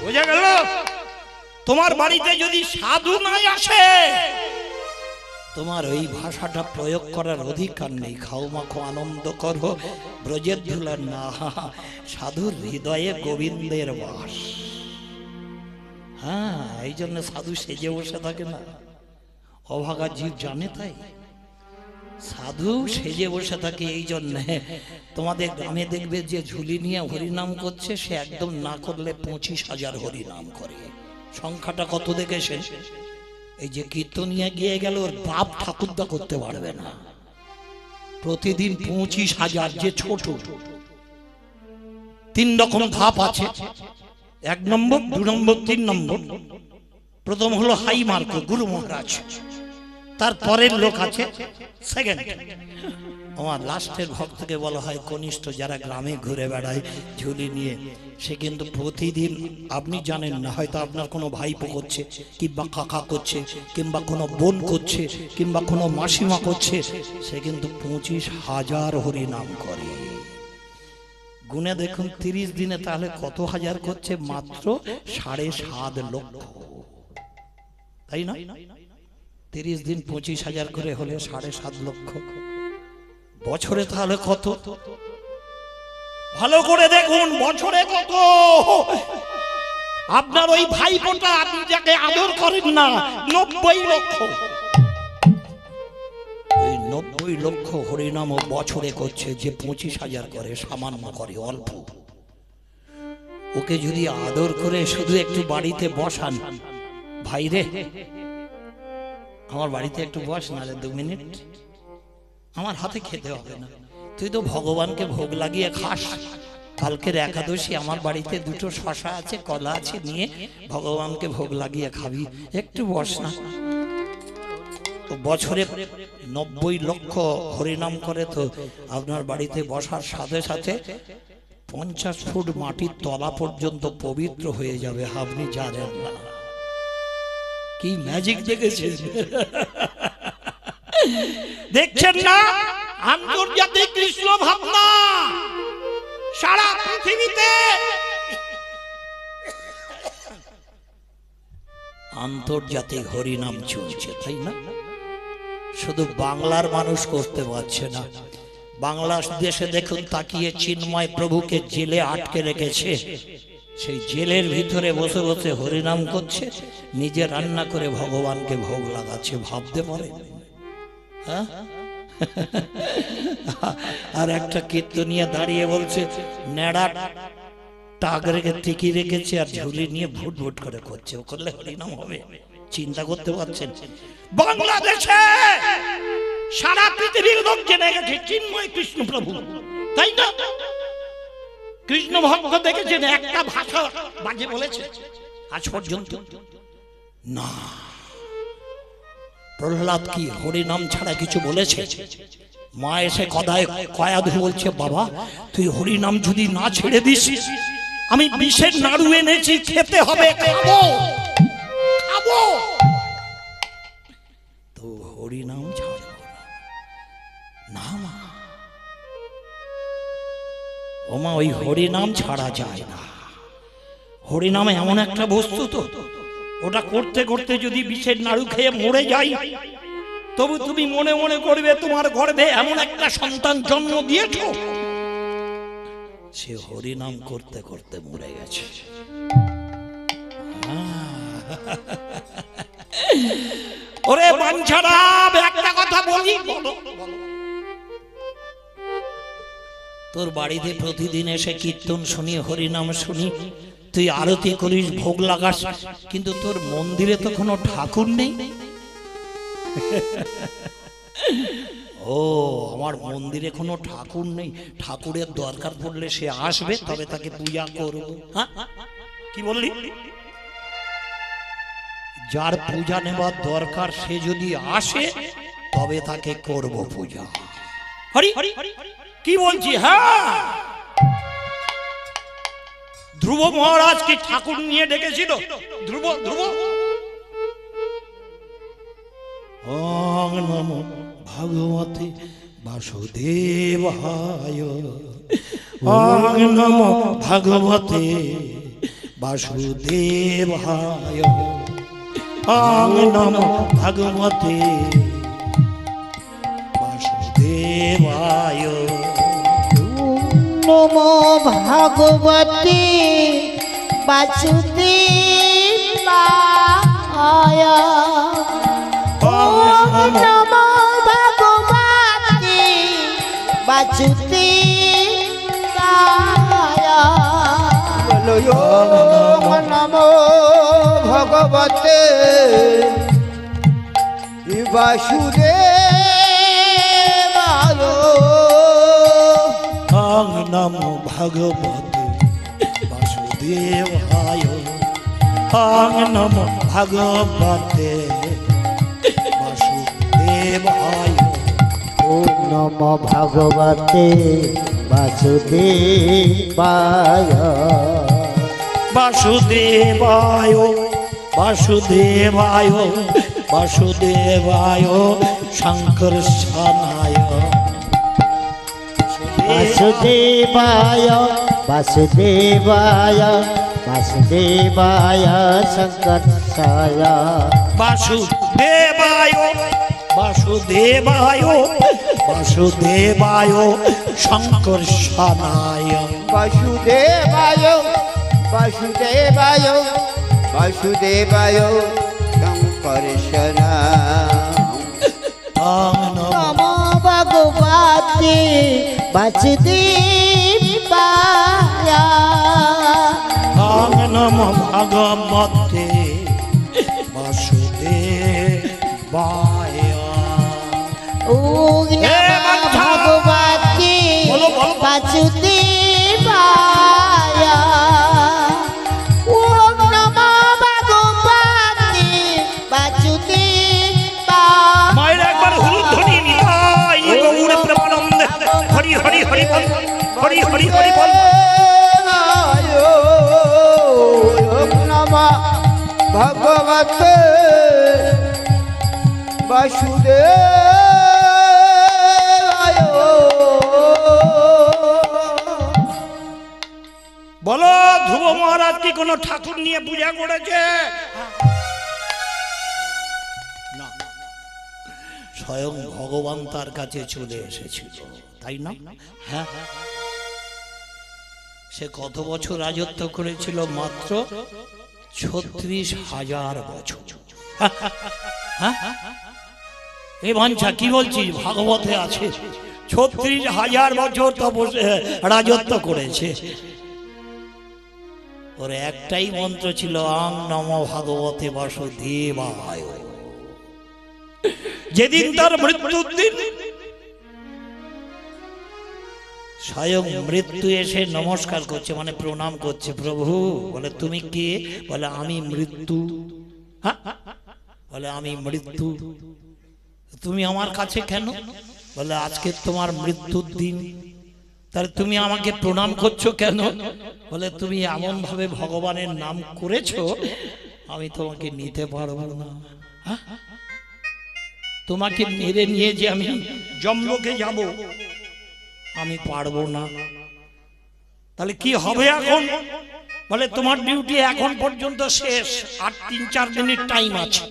বোঝা গেল তোমার বাড়িতে যদি সাধু নাই আসে তোমার ওই ভাষাটা প্রয়োগ করার অধিকার নেই খাও মাখো আনন্দ করো ব্রজের ধুলা না সাধুর হৃদয়ে গোবিন্দের বাস হ্যাঁ এই জন্য সাধু সেজে বসে থাকে না অভাগা জীব জানে তাই সাধু সেজে বসে থাকে এই জন্যে। তোমাদের গ্রামে দেখবে যে ঝুলি নিয়ে হরিনাম করছে সে একদম না করলে 25,000 হরিনাম করে। সংখ্যাটা কত দেখেছেন? এই যে কীর্তনিয়া গিয়ে গেল ওর বাপ ঠাকুরদা করতে পারবে না। প্রতিদিন 25,000, যে ছোট। 3 রকম ধাপ আছে, 1 নম্বর, 2 নম্বর, 3 নম্বর। প্রথম হলো হাই মার্ক, গুরু মহারাজ। তারপরের লোক আছে সেকেন্ড। আমার লাস্টের ভক্তকে বলা হয় কনিষ্ঠ, যারা গ্রামে ঘুরে বেড়ায় ঝুলি নিয়ে। সে কিন্তু প্রতিদিন, আপনি জানেন না, হয়তো আপনার কোনো ভাইপো করছে, কিংবা কাকা করছে, কিংবা কোনো বোন করছে, কিংবা কোনো মাসিমা করছে, সে কিন্তু 25,000 হরিনাম করে। গুনে দেখুন 30 দিনে তাহলে কত হাজার করছে? মাত্র 7.5 লক্ষ, তাই না? 30 দিন 25,000 করে হলে 7.5 লক্ষ। বছরে তাহলে কত? ভালো করে দেখুন বছরে কত। আপনার ওই ভাইপোটা আপনি যাকে আদর করেন না, 90 লক্ষ। ওই 90 লক্ষ হরিনাম বছরে করছে। যে 25,000 করে, সামান্য করে, অল্প। ওকে যদি আদর করে শুধু একটু বাড়িতে বসান, ভাই রে আমার বাড়িতে একটু বস না, 2 মিনিট, আমার হাতে খেতে হবে না, তুই তো ভগবানকে ভোগ লাগিয়ে খাস, কালকের একাদশী আমার বাড়িতে 2টো শশা আছে, কলা আছে, নিয়ে ভগবানকে ভোগ লাগিয়ে খাবি, একটু বস না। তো বছরে 90 লক্ষ হরিনাম করে, তো আপনার বাড়িতে বসার সাথে সাথে 50 ফুট মাটির তলা পর্যন্ত পবিত্র হয়ে যাবে। আপনি জানেন না কি ম্যাজিক দেখেছেন? দেখছেন না? আন্তর্জাতিক কৃষ্ণ ভাবনা সারা পৃথিবীতে, আন্তর্জাতিক হরিনাম চলছে, তাই না? শুধু বাংলার মানুষ করতে পারছে না। বাংলাদেশে দেখুন তাকিয়ে, চিন্ময় প্রভুকে জেলে আটকে রেখেছে। সেই জেলের ভিতরে বসে বসে হরিনাম করছে, নিজে রান্না করে ভগবানকে ভোগ লাগাচ্ছে। ভাবতে পারে? হ্যাঁ। আর একটা কীর্তনিয়া দাঁড়িয়ে বলছে, নেড়া টাক রেখে টিকি রেখেছে আর ঝুলি নিয়ে ভুট ভুট করে করছে। ও করলে হরিনাম হবে? চিন্তা করতে পারছেন? বাংলাদেশে সারা পৃথিবীর লোক জেনে গেছে চিন্ময় কৃষ্ণ প্রভু, তাই না? কৃষ্ণ ভক্ত দেখেছেন একটা ভাষা বাজে বলেছে আজ পর্যন্ত না। প্রহ্লাদ কি হরিনাম ছাড়া কিছু বলেছে? মা এসে কয়াধু বলছে, বাবা তুই হরিনাম যদি না ছেড়ে দিস, আমি বিষের নাড়ু এনেছি, খেতে হবে, খাবো খাবো। তো হরিনাম ছাড়ব না মা। ও মা, ওই হরিনাম ছাড়া যায় না। হরিনাম এমন একটা বস্তু, তো ওটা করতে করতে যদি বিষের নাড়ু খেয়ে মরে যাই, তবু তুমি মনে মনে করবে তোমার গর্ভে এমন একটা সন্তান জন্ম দিয়েছ, সে হরিনাম করতে করতে মরে গেছে। ওরে বাঞ্ছারা, একটা কথা বলি, তোর বাড়িতে প্রতিদিন এসে কীর্তন শুনি, হরিনাম শুনি, তুই আরতি করিস, ভোগ লাগাস, কিন্তু তোর মন্দিরে তো কোনো ঠাকুর নেই। ও, আমার মন্দিরে কোনো ঠাকুর নেই, ঠাকুরের দরকার পড়লে সে আসবে, তবে তাকে পূজা করব। হ্যাঁ, কি বললি? যার পূজা নেবার দরকার সে যদি আসে, তবে তাকে করব পূজা। হরি কি বলছি? হ্যাঁ, ধ্রুব মহারাজ কি ঠাকুর নিয়ে ডেকেছিল? ধ্রুব ধ্রুব ওং নমো ভগবতে বাসুদেবায়, ওং নমো ভগবতে বাসুদেবায়, ওং নমো ভগবতে বাসুদেবায়, নমো ভগবতে বাসুদেবায়, ওম নমো ভগবতে বাসুদেবায় বলো ওম নমো ভগবতে বাসুদেবায় ওং নমো ভগবতে বাসুদেবায় ওং নমো ভগবতে বাসুদেবায় ওম নমো ভগবতে বাসুদেবায় বাসুদেবায় বাসুদেবায় বাসুদেবায় শঙ্করশানায় বাসুদেবায় বাসুদেবায় বাসুদেবায় শঙ্করশায় বাসুদেবায় বাসুদেবায় বাসুদেবায় শঙ্করশানায় বাসুদেবায় বাসুদেবায় বাসুদেবায় শঙ্করশানা ওং নমো নমো ভগবতে বাসুদেবায় ওং নমো ভগবতে বাসুদেবায় ওম নমো ভগবতে বলো, বলো। বাসুদেবায় ওম নমো ভগবতে বাসুদেবায় মায়ের একবার হুলধ্বনি নিতাই গৌর প্রেমানন্দে হরি হরি হরি বল হরি হরি হরি বল ওম নমঃ ভগবতে বাসুদেবায় বলো ধ্রুব মহারাজ কি কোনো ঠাকুর নিয়ে পূজা করেছে না স্বয়ং ভগবান তার কাছে চলে এসেছিল তাই না হ্যাঁ সে কত বছর রাজত্ব করেছিল মাত্র 36,000 বছর হ্যাঁ এই বাঞ্ছা কি বলছিস ভাগবতে আছে 36,000 বছর রাজত্ব করেছে ওর একটাই মন্ত্র ছিল ওং নমো ভগবতে বাসুদেবায় যেদিন তার মৃত্যুর দিন স্বয়ং মৃত্যু এসে নমস্কার করছে মানে প্রণাম করছে প্রভু বলে তুমি কে বলে আমি মৃত্যু হ্যাঁ বলে আমি মৃত্যু তুমি আমার কাছে কেন বলে আজকে তোমার মৃত্যুর দিন তাহলে তুমি আমাকে প্রণাম করছো কেন বলে তুমি এমন ভাবে ভগবানের নাম করেছো আমি তোমাকে নিতে পারবো না হ্যাঁ? তোমাকে মেরে নিয়ে যে আমি যমলোকে যাব আমি পারবো না তাহলে কি হবে এখন বলে তোমার ডিউটি এখন পর্যন্ত শেষ আর 3-4 মিনিট টাইম আছে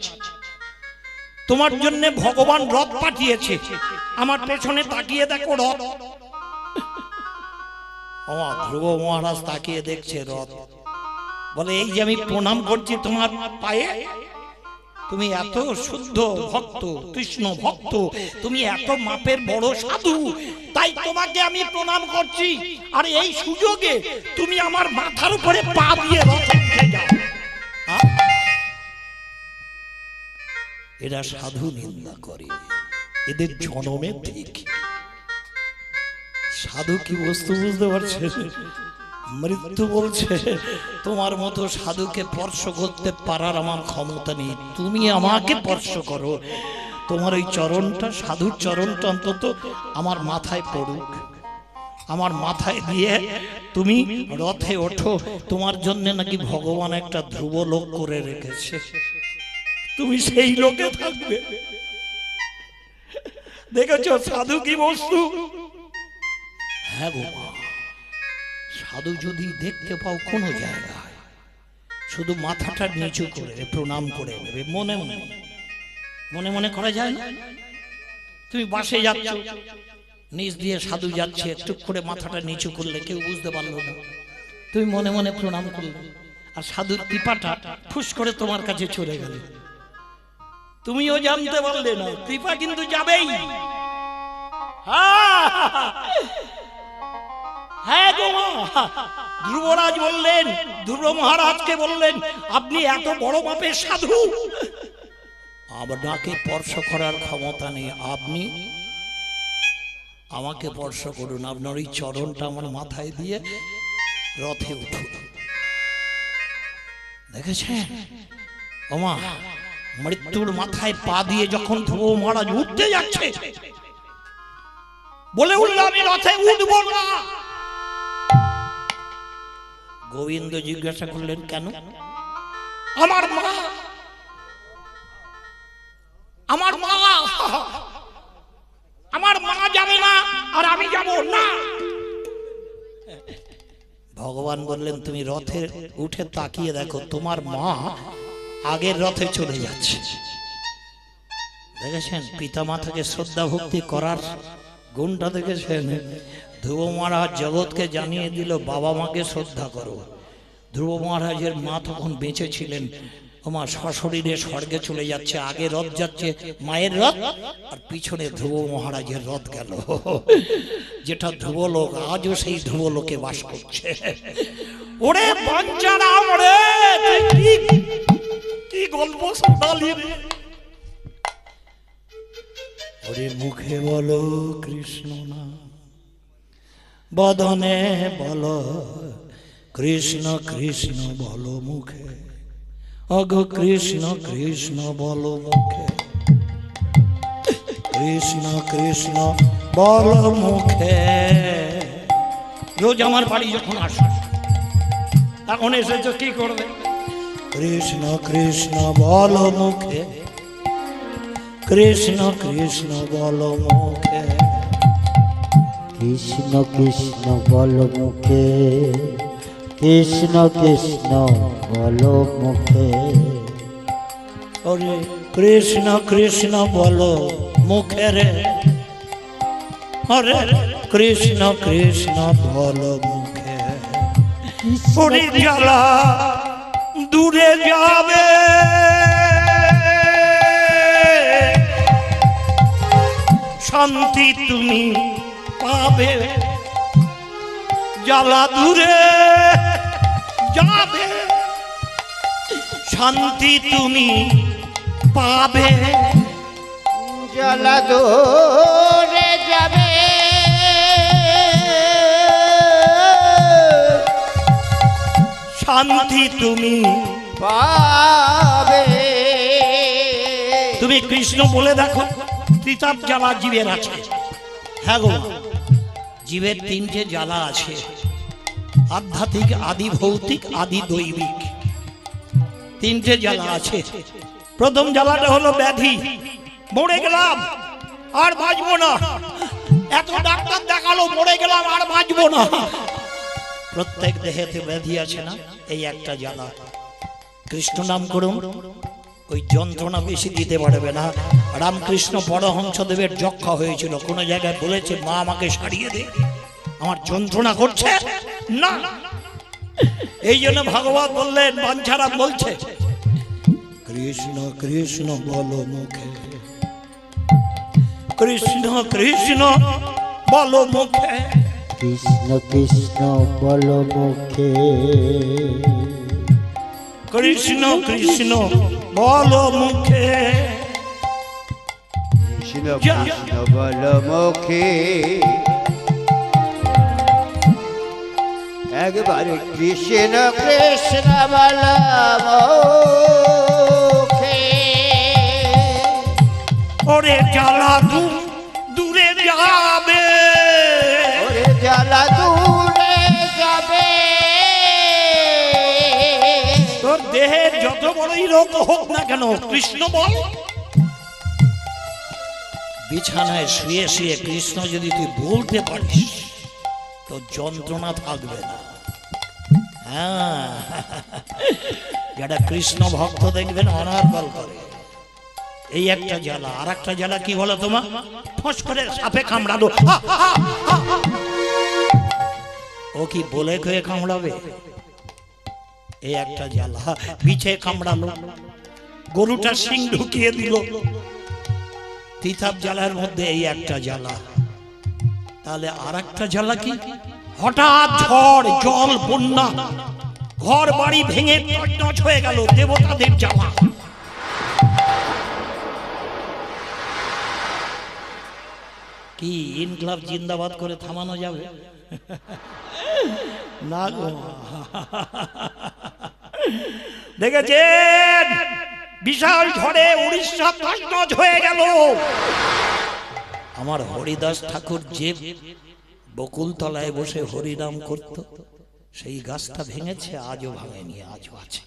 তোমার জন্য ভগবান রথ পাঠিয়েছে আমার পেছনে তাকিয়ে দেখো রথ আমার ধ্রুব মহারাজ তাকিয়ে দেখছে রথ বলে এই যে আমি প্রণাম করছি তোমার পায়ে তুমি এত শুদ্ধ ভক্ত কৃষ্ণ ভক্ত তুমি এত মাপের বড় সাধু তাই তোমাকে আমি প্রণাম করছি আর এই সুযোগে তুমি আমার মাথার উপরে পা দিয়ে রথে উঠে যাও হ্যাঁ? এরা সাধু নিন্দা করে এদের জনমে ঠিক সাধু কি বস্তু বুঝতে পারছে মৃত্যু বলছে তোমার মতো সাধুকে স্পর্শ করতে পারার আমার ক্ষমতা নেই তুমি আমাকে স্পর্শ করো তোমার ওই চরণটা সাধুর চরণটা অন্তত আমার মাথায় পড়ুক আমার মাথায় দিয়ে তুমি রথে ওঠো তোমার জন্য নাকি ভগবান একটা ধ্রুব লোক করে রেখেছে তুমি সেই লোকে থাকবে দেখেছো সাধু কি বস্তু হ্যাঁ গো সাধু যদি দেখতে পাও কোনো জায়গায় শুধু মাথাটা নিচু করে প্রণাম করে নেবে মনে মনে মনে মনে করা যায় না তুমি বাসে যাচ্ছ নিচ দিয়ে সাধু যাচ্ছে একটু করে মাথাটা নিচু করলে কেউ বুঝতে পারলো না তুমি মনে মনে প্রণাম করলে আর সাধুর কৃপাটা ফুস করে তোমার কাছে চলে গেল তুমিও জানতে পারলে না কৃপা কিন্তু যাবেই হ্যাঁ গো মা, ধ্রুবরাজ বললেন, ধ্রুব মহারাজকে বললেন, আপনি এত বড় মাপের সাধু, আপনাকে স্পর্শ করার ক্ষমতা নেই, আপনি আমাকে স্পর্শ করুন, আপনার ওই চরণটা আমার মাথায় দিয়ে রথে উঠুন। দেখেছেন ওমা, মৃত্যুর মাথায় পা দিয়ে যখন ধ্রুব মহারাজ উঠতে যাচ্ছে, বলে উঠল আমি রথে উঠবো না। গোবিন্দ জিজ্ঞাসা করলেন কেন? আমার মা, আমার মা, আমার মা যাবে না আর আমি যাব না। ভগবান বললেন তুমি রথে উঠে তাকিয়ে দেখো, তোমার মা আগের রথে চলে যাচ্ছে। দেখেছেন পিতামাতাকে শ্রদ্ধা ভক্তি করার গুণটা দেখেছেন? ধ্রুব মহারাজ জগৎকে জানিয়ে দিল বাবা মাকে শ্রদ্ধা করো। ধ্রুব মহারাজের মা তখন বেঁচে ছিলেন, ওমা সশরীরে স্বর্গে চলে যাচ্ছে, আগে রথ যাচ্ছে মায়ের রথ, আর পিছনে ধ্রুব মহারাজের রথ গেল, যেটা ধ্রুবলোক, আজও সেই ধ্রুবলোকে বাস করছে। ওরে বাঞ্চারাম রে, কি গল্প শোনালি রে। ওরে মুখে বলো কৃষ্ণ না, বদনে বলো কৃষ্ণ কৃষ্ণ বলো মুখে, অগো কৃষ্ণ কৃষ্ণ বলো মুখে, কৃষ্ণ কৃষ্ণ বলো মুখে। রোজ আমার বাড়ি যখন আসো, এখন এসেছো কি করবে? কৃষ্ণ কৃষ্ণ বলো মুখে, কৃষ্ণ কৃষ্ণ বলো মুখে, কৃষ্ণ কৃষ্ণ বল মুখে, কৃষ্ণ কৃষ্ণ বল মুখে। ওরে কৃষ্ণ কৃষ্ণ বলো মুখে রে, ওরে কৃষ্ণ কৃষ্ণ বলো মুখে। ওরে জ্বালা দূরে যাবে, শান্তি তুমি পাবে, জ্বালা দূরে যাবে, শান্তি তুমি পাবে, জ্বালা দূরে যাবে, শান্তি তুমি পাবে। তুমি কৃষ্ণ বলে দেখো, ত্রিতাপ জ্বালা জীবের আছে। হ্যাঁ গো, জীবের তিনটে জ্বালা আছে, আধ্যাত্মিক, আদি ভৌতিক, আদি দৈবিক, তিনটে জ্বালা আছে। প্রথম জ্বালাটা হলো ব্যাধি, মরে গেলাম আর বাঁচবো না, এত ডাক্তার দেখালো মরে গেলাম আর বাঁচবো না। প্রত্যেক দেহেতে ব্যাধি আছে না, এই একটা জ্বালা। কৃষ্ণ নাম করুন, ওই যন্ত্রণা বেশি দিতে পারবে না। রামকৃষ্ণ পরমহংসদেবের যক্ষা হয়েছিল, কোন জায়গায় বলেছে মা আমাকে সারিয়ে দে, আমার যন্ত্রণা করছে না। এই জন্য ভগবান বললেন, বাঞ্ছারাম বলছে কৃষ্ণ কৃষ্ণ বলো মুখে, কৃষ্ণ কৃষ্ণ বলো মুখে, কৃষ্ণ কৃষ্ণ বল মুখে, কৃষ্ণ কৃষ্ণ বলো মুখে, কৃষ্ণ কৃষ্ণ বল মুখে। একবারে কৃষ্ণ কৃষ্ণ বল মুখে। ওরে জ্বালা দূরে যাবে, ওরে জ্বালা দূরে যাবে, তোর দেহের যত বড়ই রোগ হোক না কেন কৃষ্ণ বল। বিছানায় শুয়ে শুয়ে কৃষ্ণ যদি তুই বলতে পারিস, তো যন্ত্রণা থাকবে না। হ্যাঁ, যারা কৃষ্ণ ভক্ত দেখবেন অনার্গল করে, এই একটা জ্বালা। আর একটা জ্বালা কি বলো তোমার? ফস করে সাপে কামড়ালো, ও কি বলে কয়ে কামড়াবে? এই একটা জ্বালা। পিছে কামড়ালো, গরুটা শিং ঢুকিয়ে দিল, তিতাব জ্বালার মধ্যে এই একটা জ্বালা। তাহলে আর একটা জ্বালা কি, হঠাৎ ঝড় জল বন্যা, ঘর বাড়ি ভেঙে তছনছ হয়ে গেল, দেবতাদের জ্বালা। কি ইনকলাব জিন্দাবাদ করে থামানো যাবে না গো? দেখেছেন বিশাল ঝড়ে উড়িষ্যা তছনছ হয়ে গেল। আমার হরিদাস ঠাকুর যে বকুলতলায় বসে হরিনাম করত, সেই গাছটা ভেঙেছে, আজও ভাঙেনি, আজও আছে।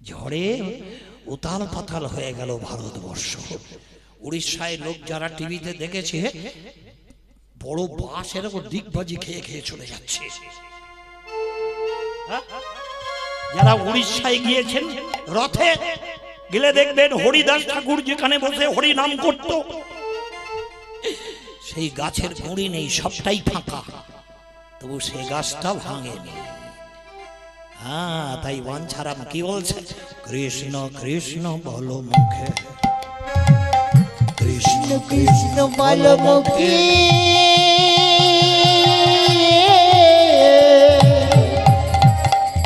ঝড়ে উতাল পাতাল হয়ে গেল ভারতবর্ষ। উড়িষ্যায় লোক যারা টিভিতে দেখেছে, বড় বাস এরকম দিগবাজি খেয়ে খেয়ে চলে যাচ্ছে। যারা উড়িষ্যায় গিয়েছেন রথে গেলে দেখবেন হরিদাস ঠাকুর যেখানে বসে হরি নাম করত, সেই গাছের গুঁড়ি নেই, সবটাই ফাঁকা, তবু সে গাছটা ভাঙেনি। হ্যাঁ, তাই বাঞ্ছারাম কি বলছে, কৃষ্ণ কৃষ্ণ বলো মুখে, কৃষ্ণ কৃষ্ণ বলো মুখে,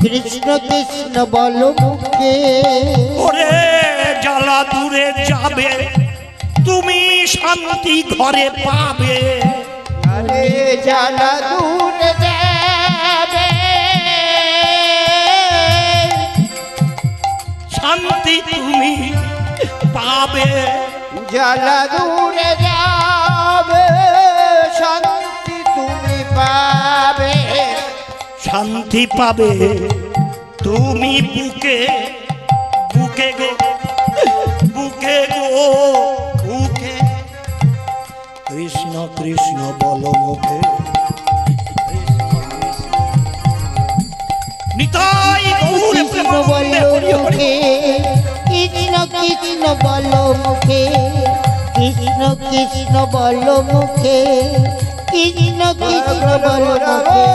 কৃষ্ণ কৃষ্ণ বলো মুখে। ওরে জ্বালা দূরে যাবে, তুমি শান্তি ঘরে পাবে। আরে জ্বালা দূরে যাবে, শান্তি তুমি পাবে। জ্বালা দূরে যাবে, শান্তি তুমি পাবে। শান্তি পাবে তুমি বুকে, বুকে গো, বুকে গো, বুকে। কৃষ্ণ কৃষ্ণ বলো মুখে, নিতাই গৌর কৃষ্ণ বলো মুখে, কৃষ্ণ কৃষ্ণ বলো মুখে, কৃষ্ণ কৃষ্ণ বলো মুখে, কৃষ্ণ কৃষ্ণ বলো মুখে।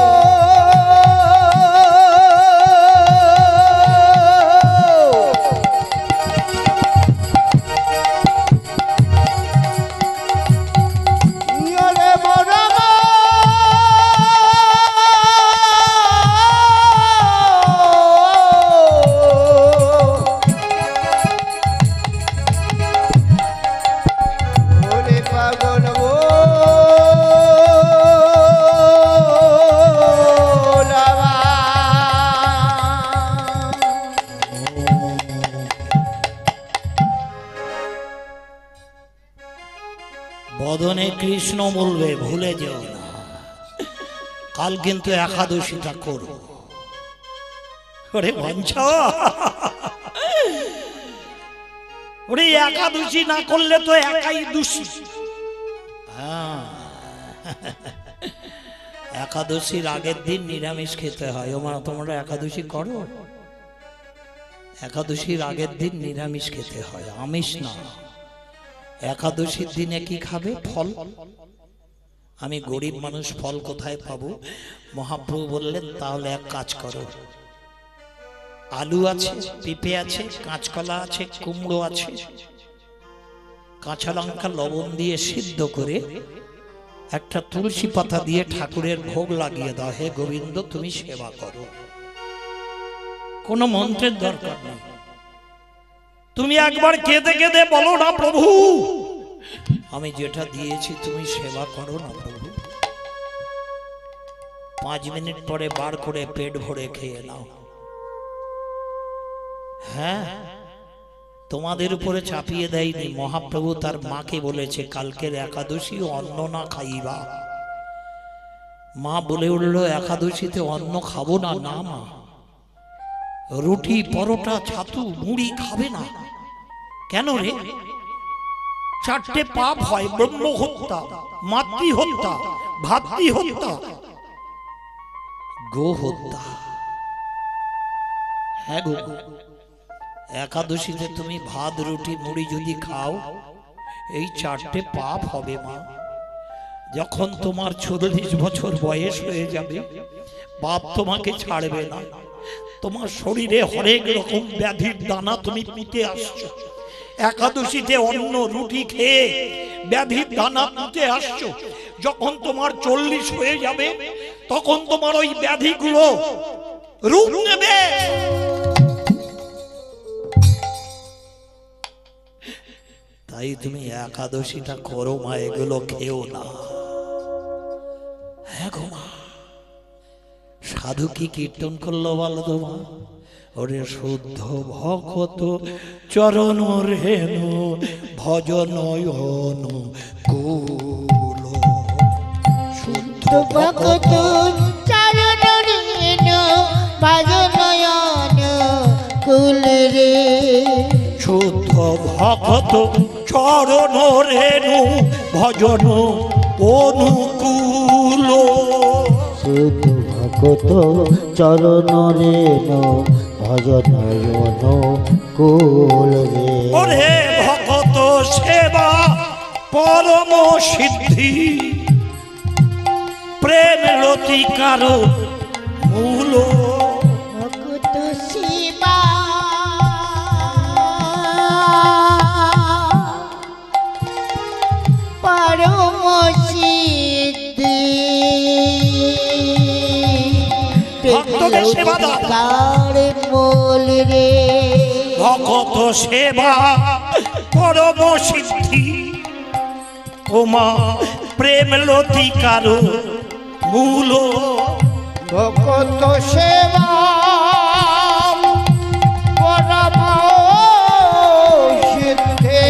বদনে কৃষ্ণ বলবে, ভুলে যেও না। কাল কিন্তু একাদশীটা করো। ওরে বাঞ্ছা, ওরে একাদশী না করলে তো একাই দোষী। হ্যাঁ, একাদশীর আগের দিন নিরামিষ খেতে হয়। তোমরা একাদশী করো? একাদশীর আগের দিন নিরামিষ খেতে হয়, আমিষ না। একাদশীর দিনে কি খাবে? ফল। আমি গরিব মানুষ, ফল কোথায় পাবো? মহাপ্রভু বললেন, তাহলে এক কাজ করো, আলু আছে, পেঁপে আছে, কাঁচকলা আছে, কুমড়ো আছে, কাঁচা লঙ্কা লবণ দিয়ে সিদ্ধ করে একটা তুলসী পাতা দিয়ে ঠাকুরের ভোগ লাগিয়ে দাও। হে গোবিন্দ, তুমি সেবা করো, কোনো মন্ত্রের দরকার নেই। তুমি একবার কেঁদে কেঁদে বলো না, প্রভু আমি যেটা দিয়েছি তুমি সেবা করো না প্রভু। 5 মিনিট পরে বার করে পেট ভরে খেয়ে নাও। হ্যাঁ, তোমাদের উপরে চাপিয়ে দেয়নি। মহাপ্রভু তার মাকে বলেছে, কালকের একাদশী অন্ন না খাইবা। মা বলে উঠল, একাদশীতে অন্ন খাবো না। না মা, রুটি পরোটা ছাতু মুড়ি খাবে না। কেন রে? 4টে পাপ হয়, ব্রহ্ম হত্যা, মাতৃ হত্যা, ভাতৃ হত্যা, গো হত্যা। হ্যাঁ গো, একাদশীতে তুমি ভাত রুটি মুড়ি যদি খাও, এই 4টে পাপ হবে মা। যখন তোমার 40 বছর বয়স হয়ে যাবে, পাপ তোমাকে ছাড়বে না। তোমার শরীরে হরেক রকম ব্যাধির দানা তুমি পিতে আসছো, একাদশীতে অন্ন রুটি খেয়ে ব্যাধির দানা পুঁতে আসছো, যখন তোমার 40 হয়ে যাবে তখন তোমার ওই ব্যাধিগুলো রূপ নেবে। তাই তুমি একাদশীটা করো মা, এগুলো খেও না। হ্যাঁ গো মা, সাধু কি কীর্তন করলো বলো তো মা? ওরে শুদ্ধ ভকত চরণ রেণু ভজনয়ন কুল, শুদ্ধ ভক্ত চরণ রেণু ভজনয়ন কুল রে। শুদ্ধ ভকত চরণ রেণু ভজন অনুকূল, শুদ্ধ ভকত চরণ রেণু ভজনয়ন কুল রে। ওরে ভকত সেবা পরম সিদ্ধি, প্রেম লতিকার মূল, ভক্ত শিবা পরম সিদ্ধি, ভক্তদের সেবা দাও। তার মূল রে। ভকত সেবা পরম সিদ্ধি, ও মা প্রেম লতিকার মূল, ভক্ত সেবা পরম সিদ্ধি,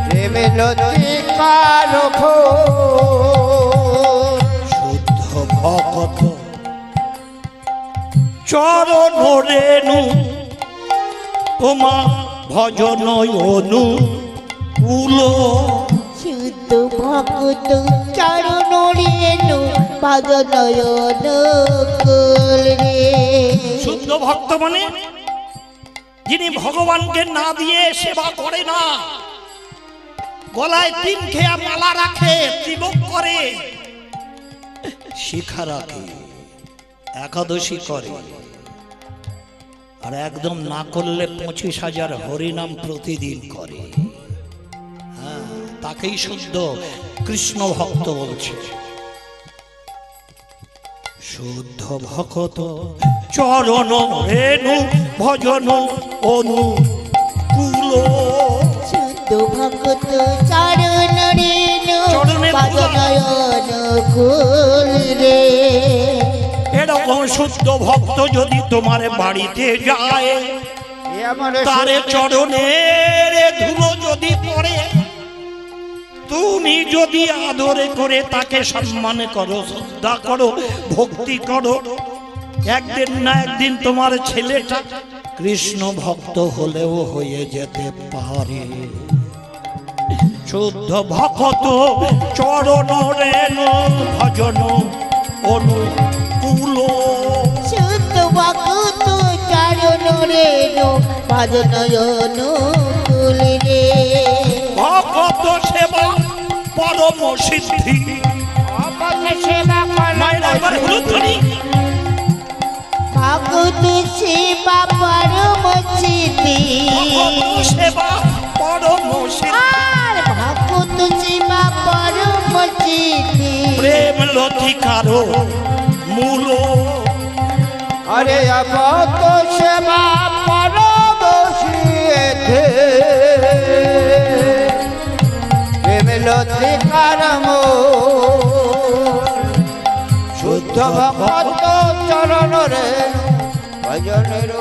প্রেম লতিকার শুদ্ধ ভকত চরণ রেণু, ও মা ভজন অনুকূল, শুদ্ধ ভক্ত চরণ রেণু ভজনয়ন কুল রে। শুদ্ধ ভক্ত মানে যিনি ভগবানকে না দিয়ে সেবা করে না, গলায় 3 খেয়া মালা রাখে, তিলক করে, শিখা রাখে, একাদশী করে, আর একদম না করলে 25,000 হরিনাম প্রতিদিন করে, হ্যাঁ তাকেই শুদ্ধ কৃষ্ণ ভক্ত বলছে। শুদ্ধ ভক্ত চরণ রেণু ভজন অনুকূল, শুদ্ধ ভক্ত চরণ রেণু চরণে ভজনয়ন কুল রে। এরকম শুদ্ধ ভক্ত যদি তোমার বাড়িতে যায়, তারে চরণের ধুলো যদি পড়ে, তুমি যদি আদরে করে তাকে সম্মান করো, শ্রদ্ধা করো, ভক্তি করো, একদিন না একদিন তোমার ছেলেটা কৃষ্ণ ভক্ত হলেও হয়ে যেতে পারে। শুদ্ধ ভক্ত চরণ রেণু ভজন অনুকূল, শুদ্ধ ভক্ত চরণ রেণু ভজনয়ন কুল রে। ভক্ত সেবা পরম সিদ্ধি, মায়ের একবার হলুধ্বনি, ভক্ত সেবা পরম সিদ্ধি, ভক্ত সেবা পরম সিদ্ধি, আর ভক্ত সেবা পরম সিদ্ধি, প্রেম লতিকার মূল, আরে ভক্ত সেবা পরম সিদ্ধি, প্রেম লতিকার মূল, শুদ্ধ ভক্ত চরণ রেণু ভজনের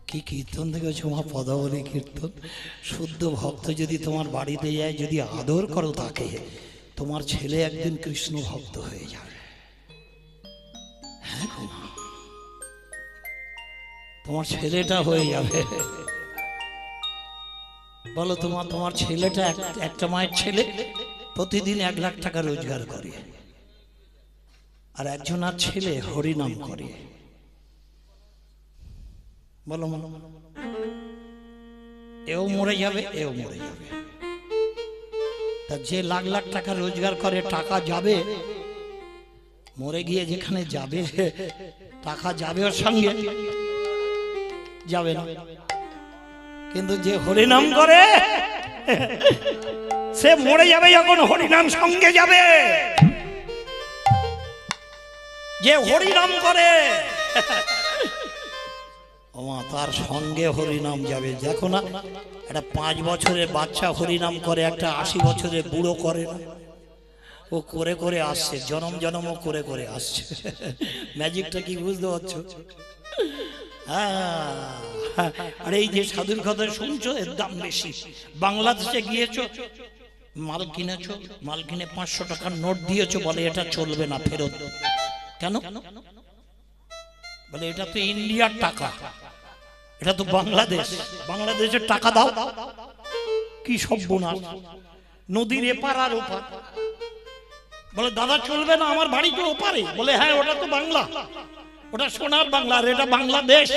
কি কীর্তন দেখেছ মা? পদাবলী কীর্তন। শুদ্ধ ভক্ত যদি তোমার বাড়িতে যায়, যদি আদর করো তাকে, তোমার ছেলে একদিন কৃষ্ণ ভক্ত হয়ে যাবে। হ্যাঁ গো মা, তোমার ছেলেটা হয়ে যাবে। বলো তোমার ছেলেটা, একটা মায়ের ছেলে প্রতিদিন 1 লাখ টাকা রোজগার করে, আর একজন আর ছেলে হরিনাম করে। বলো বলো, এও মরে যাবে, এও মরে যাবে। তা যে লাখ লাখ টাকা রোজগার করে, টাকা যাবে, মরে গিয়ে যেখানে যাবে টাকা যাবে ওর সঙ্গে, যাবে না। কিন্তু যে হরিনাম করে সে মরে যাবে যখন হরিনাম সঙ্গে যাবে। যে হরিনাম করে ওমা তার সঙ্গে হরিনাম যাবে। দেখো না একটা 5 বছরের বাচ্চা হরিনাম করে, একটা 80 বছরের বুড়ো করে না। ও করে করে আসছে, জনম জনমও করে করে আসছে। ম্যাজিকটা কি বুঝতে পারছো? আর এই যে সাধুর কথা শুনছো, এর দাম বেশি। বাংলাদেশে গিয়েছো, মাল কিনেছো, মাল কিনে 500 টাকার নোট দিয়েছো, বলে এটা চলবে না, ফেরত। কেন? বলে এটা তো ইন্ডিয়ার টাকা, এটা তো বাংলাদেশ, বাংলাদেশের টাকা দাও। কি সর্বনাশ! নদীর এপার আর ওপার। বলে দাদা চলবে না, আমার বাড়ি তো ওপারে। বলে হ্যাঁ, ওটা তো বাংলা, ওটা সোনার বাংলা, আর এটা বাংলাদেশ।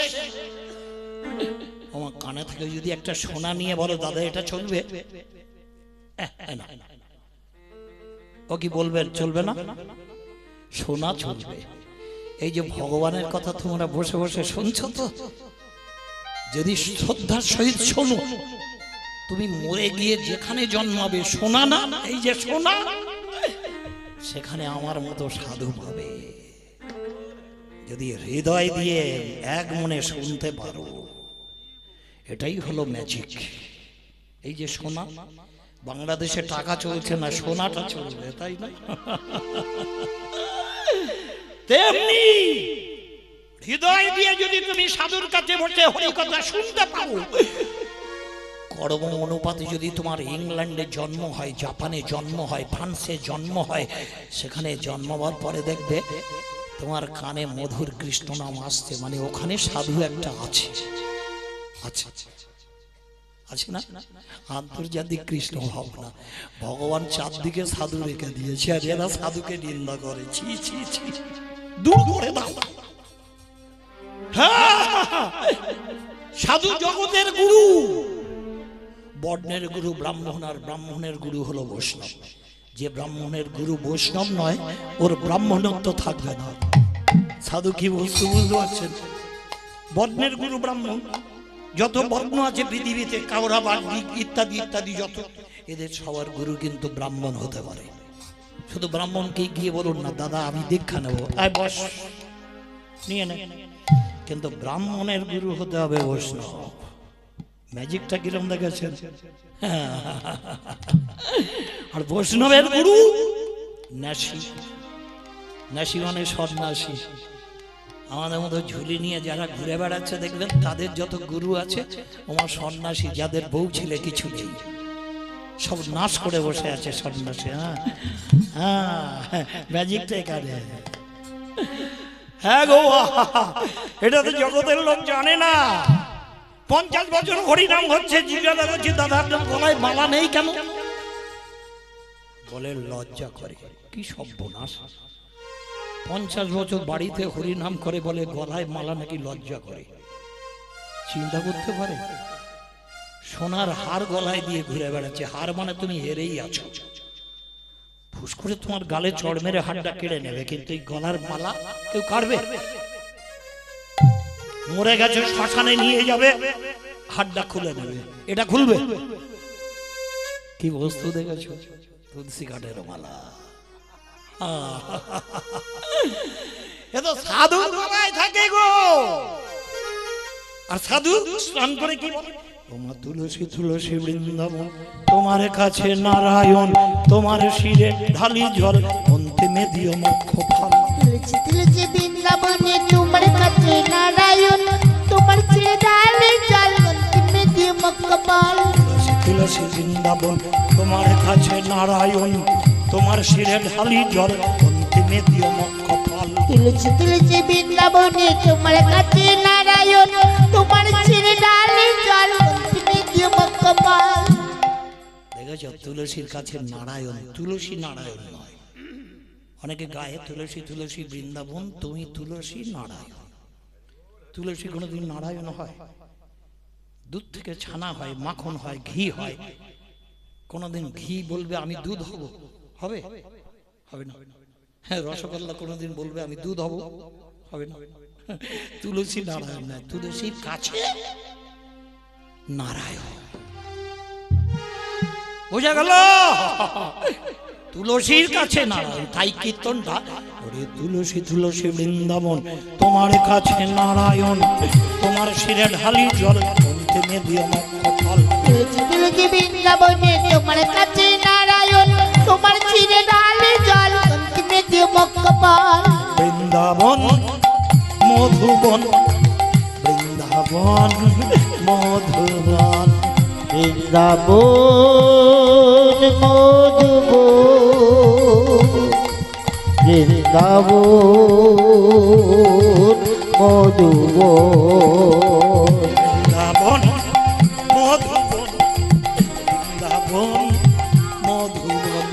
আমার কানে থেকে যদি একটা সোনা নিয়ে বলো দাদা এটা চলবে, ও কি বলবে চলবে না? সোনা চলবে। এই যে ভগবানের কথা তোমরা বসে বসে শুনছো তো, যদি শ্রদ্ধার সহিত শোনো, তুমি মরে গিয়ে যেখানে জন্মাবে সোনা না, এই যে সোনা, সেখানে আমার মতো সাধু পাবে। যদি হৃদয় দিয়ে এক মনে শুনতে পারো, এটাই হলো ম্যাজিক। এই যে সোনা, বাংলাদেশে টাকা চলছে না, সোনাটা চলবে, তাই না? তেমনি হৃদয় দিয়ে যদি তুমি সাধুর কাছে বসে হরি কথা শুনতে পারো, কর্ম অনুপাতে যদি তোমার ইংল্যান্ডে জন্ম হয়, জাপানে জন্ম হয়, ফ্রান্সে জন্ম হয়, সেখানে জন্মাবার পরে দেখবে তোমার কানে মধুর কৃষ্ণ নাম আসছে, মানে ওখানে সাধু একটা আছে। আচ্ছা আছে না? আন্তর্জাতিক কৃষ্ণ ভাবনা। ভগবান চারদিকে সাধু রেখে দিয়েছে, আর এরা সাধুকে নিন্দা করে। ছি ছি ছি, দূর করে দাও। সাধু জগতের গুরু, বর্ণের গুরু ব্রাহ্মণ, আর ব্রাহ্মণের গুরু হলো বৈষ্ণব। যে ব্রাহ্মণের গুরু বৈষ্ণব নয়, ওর ব্রাহ্মণত্ব থাকবে না। সাধু কি বস্তু বুঝতে পারছেন? বর্ণের গুরু ব্রাহ্মণ, যত বর্ণ আছে পৃথিবীতে, কাউরা বাগদি ইত্যাদি ইত্যাদি যত, এদের সবার গুরু কিন্তু ব্রাহ্মণ হতে পারে। শুধু ব্রাহ্মণকে গিয়ে বলুন না দাদা আমি দীক্ষা নেবো, আয় বস নিয়ে নে, কিন্তু ব্রাহ্মণের গুরু হতে হবে বৈষ্ণব। ম্যাজিকটা কিরম দেখেছেন? আর বৈষ্ণবের গুরু নাসি, নাসি মানে সন্ন্যাসী। আমাদের মতো ঝুলি নিয়ে যারা ঘুরে বেড়াচ্ছে দেখবেন, তাদের যত গুরু আছে আমার সন্ন্যাসী, যাদের বউ ছেলে কিছু নেই, সব নাশ করে বসে আছে সন্ন্যাসী। হ্যাঁ, ম্যাজিকটা এখানে। হ্যাঁ গো, এটা তো জগতের লোক জানে না। 50 বছর হরিনাম হচ্ছে, জিজ্ঞাসা করছি দাদার গলায় মালা নেই কেন? বলে লজ্জা করে। কি সর্বনাশ! 50 বছর বাড়িতে হরিনাম করে, বলে গলায় মালা নাকি লজ্জা করে। চিন্তা করতে পারে? সোনার হার গলায় দিয়ে ঘুরে বেড়াচ্ছে। হার মানে তুমি হেরেই আছো। ফুস করে তোমার গালে চড় মেরে হাড়টা কেড়ে নেবে, কিন্তু এই গলার মালা কেউ কাটবে? মরে গেছে, শ্মশানে নিয়ে যাবে, হাড়টা খুলে নেবে। এটা খুলবে? কি বস্তু দেখেছো? তুলসী কাঠের মালা। এ তো সাধু গলায় থাকে গো। আর সাধু স্নান করে কি বলে? তোমার তুলসী তুলসী বৃন্দাবন, তোমার কাছে নারায়ণ, তোমার শিরে ঢালি জল, অন্তিমে দিও মোক্ষ ফল। তুলসী তুলসী বৃন্দাবনে, তোমার কাছে নারায়ণ, তোমার শিরে ঢালি জল, অন্তিমে দিও মোক্ষ ফল। তুলসী তুলসী বৃন্দাবন, তোমার কাছে নারায়ণ, তোমার শিরে ঢালি জল, অন্তিমে দিও মোক্ষ ফল। তুলসী তুলসী বৃন্দাবনে, তোমার কাছে নারায়ণ, তোমার শিরে ঢালি জল, অন্তিমে দিও মোক্ষ ফল। দেখেছো, তুলসীর কাছে নারায়ণ, তুলসী নারায়ণ নয়। অনেকে গায়ে তুলসী তুলসী বৃন্দাবন, তুমি তুলসী নারায়ণ। তুলসী কোনোদিন নারায়ণ হয়? দুধ থেকে ছানা হয়, মাখন হয়, ঘি হয়। কোনোদিন ঘি বলবে আমি দুধ হব? হবে? হবে না। হ্যাঁ, রসগোল্লা কোনোদিন বলবে আমি দুধ হব, হবে না। তুলসী নারায়ণ না, তুলসীর কাছে নারায়ণ, বোঝা গেল? তুলসীর কাছে নারায়ণ, তাই কীর্তনটা ওরে তুলসী তুলসী বৃন্দাবন তোমার কাছে নারায়ণ, তোমার শিরে ঢালি জল অন্তিমে দিও মোক্ষ ফল। তুলসী তুলসী বৃন্দাবনে তোমার কাছে নারায়ণ, তোমার চিরে ঢালে জল অন্তিমে দিও মোক্ষ ফল। বৃন্দাবন মধুবন, বৃন্দাবন মধুবন, বৃন্দাবন মধুবন, বৃন্দাবন মধুবন, বৃন্দাবন মধুবন, বৃন্দাবন মধুবন।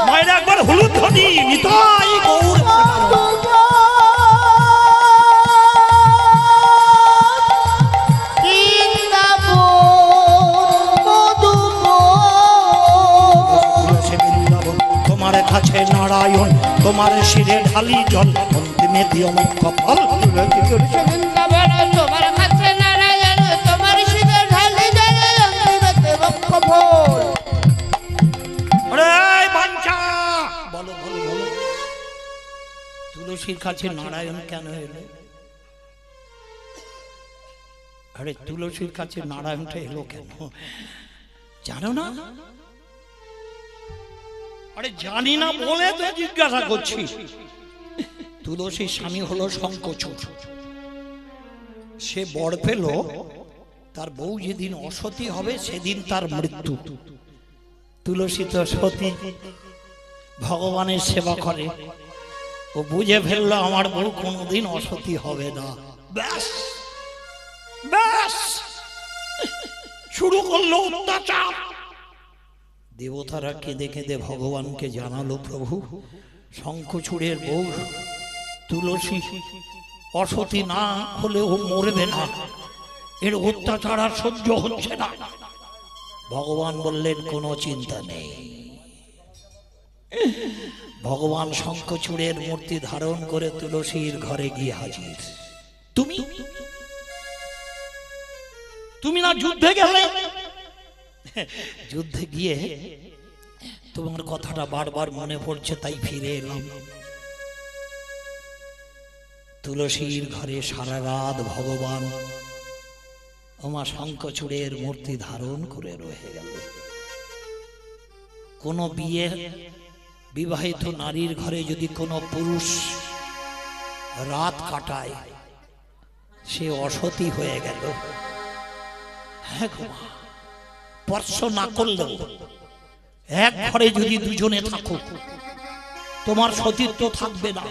মায়ের একবার হলুদ ধ্বনি, নিতাই গৌর তোমার কাছে নারায়ণ, তোমার শিরে ঢালি জল অন্তিমে দিও মোক্ষ ফল। তোমার কাছে নারায়ণ, তোমার শিরে ঢালে জল অন্তিমে দিও মোক্ষ ফল। ওরে বাঞ্ছা, বলো বলো বলো, তুলসীর কাছে নারায়ণ কেন এলো? আরে তুলসীর কাছে নারায়ণটা এলো কেন জানো না? আরে জানি না বলে তো জিজ্ঞাসা করছি। তুলসীর স্বামী হলো শঙ্খচূড়, সে বর পেল, তার বউ যেদিন অসতী হবে সেদিন তার মৃত্যু। তুলসী তো সতী, ভগবানের সেবা করে, ও বুঝে ফেললো আমার বউ কোনোদিন অসতী হবে না। ব্যাস ব্যাস, শুরু করলো অত্যাচার। দেবতারা কেঁদে কেঁদে ভগবানকে জানালো, প্রভু শঙ্খচূড়ের বউ তুলসী অসতী না হলে ও মরবে না, এর অত্যাচার আর সহ্য হচ্ছে না। ভগবান বললেন কোনো চিন্তা নেই। ভগবান শঙ্খচূড়ের মূর্তি ধারণ করে তুলসীর ঘরে গিয়ে হাজির। তুমি তুমি না যুদ্ধে গেলে? যুদ্ধে গিয়ে তোমার কথাটা বারবার মনে পড়ছে, তাই ফিরে এলাম। তুলসীর ঘরে সারা রাত ভগবান ওমা শঙ্খচূড়ের মূর্তি ধারণ করে রয়ে গেল। কোন বিবাহিত নারীর ঘরে যদি কোনো পুরুষ রাত কাটায়, সে অসতী হয়ে গেল। হ্যাঁ গো, স্পর্শ না করলেও এক ঘরে যদি দুজনে থাকো, তোমার সতীত্ব থাকবে না।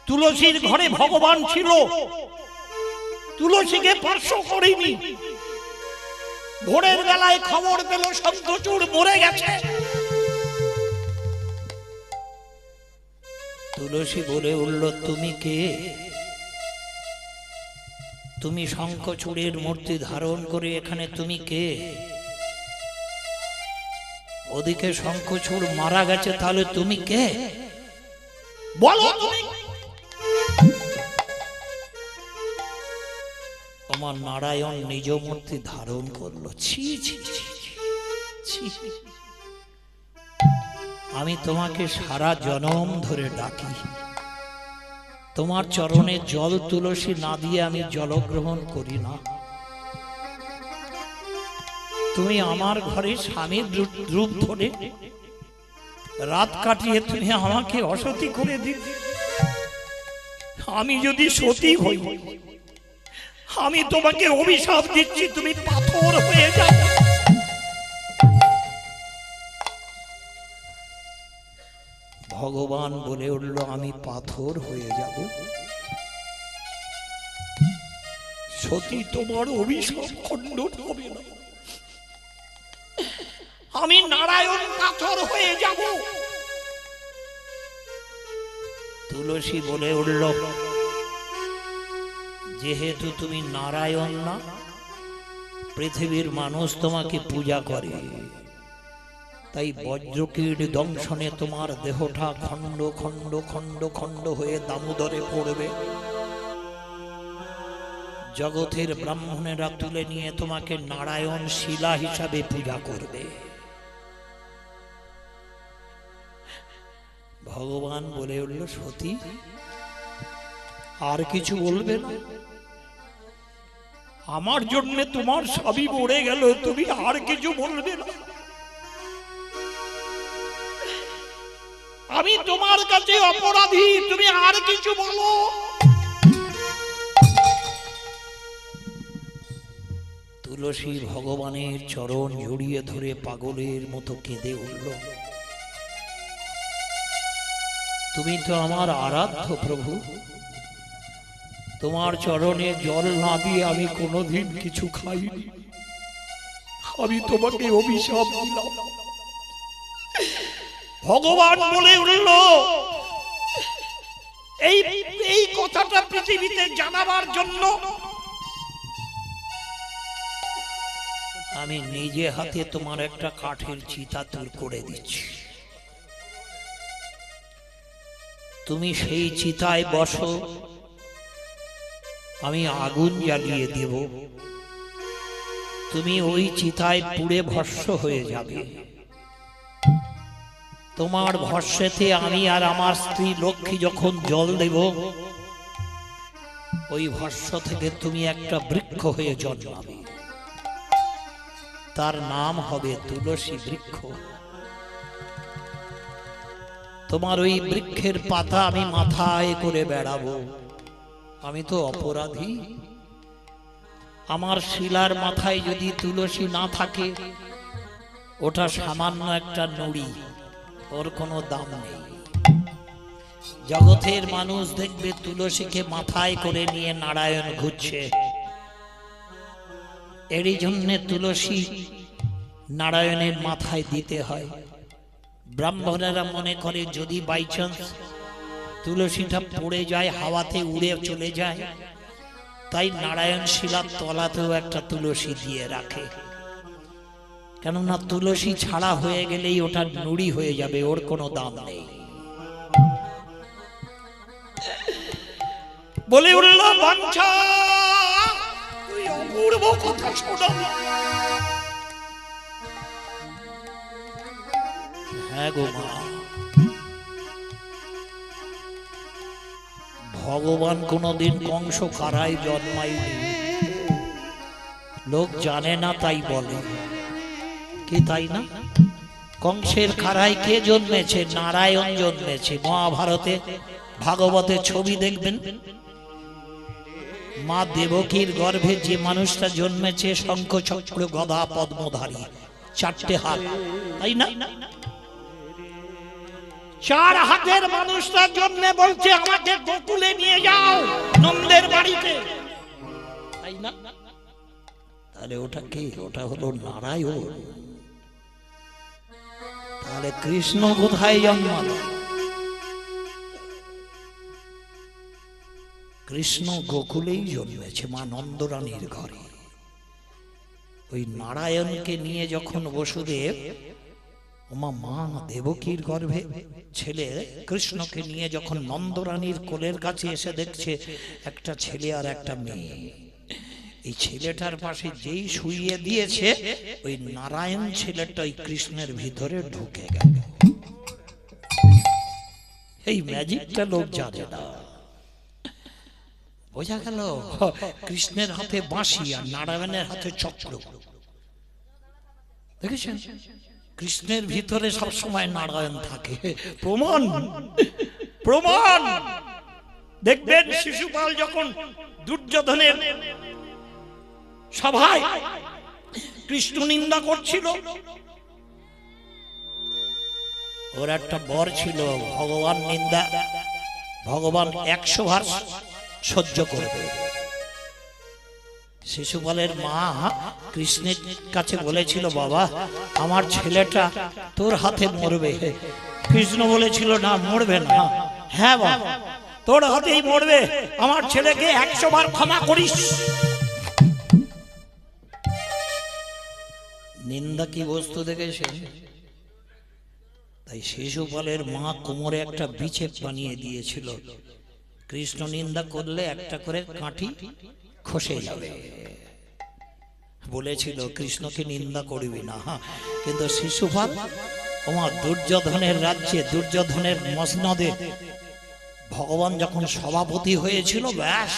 তুলসীর ঘরে ভগবান ছিল, তুলসীকে স্পর্শ করেনি। ভোরের বেলায় খবর পেল শঙ্খচূড় মরে গেছে। তুলসী বলে উঠল, তুমি কে? তুমি শঙ্খচূড়ের মূর্তি ধারণ করে এখানে তুমি কে? ওদিকে শঙ্খচূড় মারা গেছে, তাহলে তুমি কে? বলো তুমি। তোমার নারায়ণ নিজ মূর্তি ধারণ করলো। ছি ছি ছি, আমি তোমাকে সারা জনম ধরে ডাকি, তোমার চরণে জল তুলসী না দিয়ে আমি জলগ্রহণ করি না। তুমি আমার ঘরে স্বামীর রূপ ধরে রাত কাটিয়ে তুমি আমাকে অসতী করে দিলে। আমি যদি সতী হই, আমি তোমাকে অভিশাপ দিচ্ছি, তুমি পাথর হয়ে যাবে। ভগবান বলে উঠল, আমি পাথর হয়ে যাব? সতী তোমার অভিশাপ খণ্ডন হবে না, আমি নারায়ণ পাথর হয়ে যাব। তুলসী বলে উঠল, যেহেতু তুমি নারায়ণ না, পৃথিবীর মানুষ তোমাকে পূজা করে, তাই বজ্রকীট দংশনে তোমার দেহটা খণ্ড খণ্ড খণ্ড খণ্ড হয়ে দামোদরে পড়বে। জগতের ব্রাহ্মণেরা তুলে নিয়ে তোমাকে নারায়ণ শিলা হিসাবে পূজা করবে। ভগবান বলে উঠল, সতী আর কিছু বলবে না? আমার জন্য তোমার সবই মরে গেল, তুমি আর কিছু বলবে না? আমি তোমার কাছে অপরাধী, তুমি আর কিছু বলো। তুলসী ভগবানের চরণ জড়িয়ে ধরে পাগলের মতো কেঁদে উঠল, তুমি তো আমার আরাধ্য প্রভু, তোমার চরণে জল না দিয়ে আমি কোনোদিন কিছু খাইনি, আমি তোমাকে অভিশাপ দিলাম। ভগবান বলে উঠল, এই কথাটা পৃথিবীতে জানাবার জন্য আমি নিজে হাতে তোমার একটা কাঠের চিতা তৈরি করে দিচ্ছি। তুমি সেই চিতায় বসো, আমি আগুন জ্বালিয়ে দেব, তুমি ওই চিতায় পুড়ে ভস্ম হয়ে যাবে। তোমার ভস্মেতে আমি আর আমার স্ত্রী লক্ষ্মী যখন জল দেব, ওই ভস্ম থেকে তুমি একটা বৃক্ষ হয়ে জন্মাবে, তার নাম হবে তুলসী বৃক্ষ। তোমার ওই বৃক্ষের পাতা আমি মাথায় করে বেড়াবো। আমি তো অপরাধী, আমার শিলার মাথায় যদি তুলসী না থাকে, ওটা সামান্য একটা নুড়ি, ওর কোনো দাম নেই। জগতের মানুষ দেখবে তুলসীকে মাথায় করে নিয়ে নারায়ণ ঘুরছে, এরই জন্য তুলসী নারায়ণের মাথায় দিতে হয়। ব্রাহ্মণেরা মনে করে যদি বাই চান্স তুলসীটা পড়ে যায়, হাওয়াতে উড়ে চলে যায়, তাই নারায়ণ শিলার তলাতেও একটা তুলসী দিয়ে রাখে, কেননা তুলসী ছাড়া হয়ে গেলেই ওটা নুড়ি হয়ে যাবে, ওর কোনো দাম নেই। বলে উঠল, বাঞ্ছা তুই অপূর্ব কথা শোনাবি। হ্যাঁ গো মা, ভগবান কোনদিন কংস কারায় জন্মায়নি, লোক জানে না তাই বলে, কি তাই না? কংসের খাড়ায় কে জন্মেছে? নারায়ণ জন্মেছে। মহাভারতে ভাগবতে ছবি দেখবেন, মা দেবকীর গর্ভে যে মানুষটা জন্মেছে, শঙ্খ চক্র গদা পদ্মধারী, চারটে হাত, তাই না? চার হাতের মানুষটার জন্য বলছে আমাকে গোকুলে নিয়ে যাও, নন্দের বাড়িতে, তাই না? তাহলে ওটা কি? ওটা হলো নারায়ণ। তাহলে কৃষ্ণ কোথায় জন্মালো? কৃষ্ণ গোকুলেই জন্মেছে, মা নন্দরানীর ঘরে। ওই নারায়ণকে নিয়ে যখন বসুদেব মা দেবকীর গর্ভে ছেলে কৃষ্ণকে নিয়ে যখন নন্দরানীর কোলের কাছে এসে দেখছে একটা ছেলে আর একটা মেয়ে, এই ছেলেটার পাশে যেই শুইয়ে দিয়েছে, ওই নারায়ণ ছেলেটা ওই কৃষ্ণের ভিতরে ঢুকে গেল। এই ম্যাজিকটা লোক জানে না। বোঝা গেল কৃষ্ণের হাতে বাঁশি আর নারায়ণের হাতে চক্র। দেখেছেন, কৃষ্ণের ভিতরে সব সময় নারায়ণ থাকে। প্রমাণ প্রমাণ দেখবেন, শিশুপাল যখন দুর্যোধনের সভায় কৃষ্ণ নিন্দা করছিল, ওর একটা বর ছিল, ভগবান নিন্দা ভগবান 100 বার সহ্য করবে। শিশুপালের মা কৃষ্ণের কাছে বলেছিল, বাবা আমার ছেলেটা তোর হাতে মরবে। কৃষ্ণ বলেছিল, না মরবে না। হ্যাঁ বাবা তোর হাতেই মরবে, আমার ছেলেকে 100 বার ক্ষমা করিস। নিন্দা কি বস্তু দেখেছেন? তাই শিশুপালের মা কোমরে একটা বিছে বানিয়ে দিয়েছিল, কৃষ্ণ নিন্দা করলে একটা করে কাঠি খসে যাবে বলেছিল, কৃষ্ণকে নিন্দা করবি না। কিন্তু শিশুপাল তোমার দুর্যোধনের রাজ্যে, দুর্যোধনের মসনদে ভগবান যখন সভাপতি হয়েছিল, ব্যাস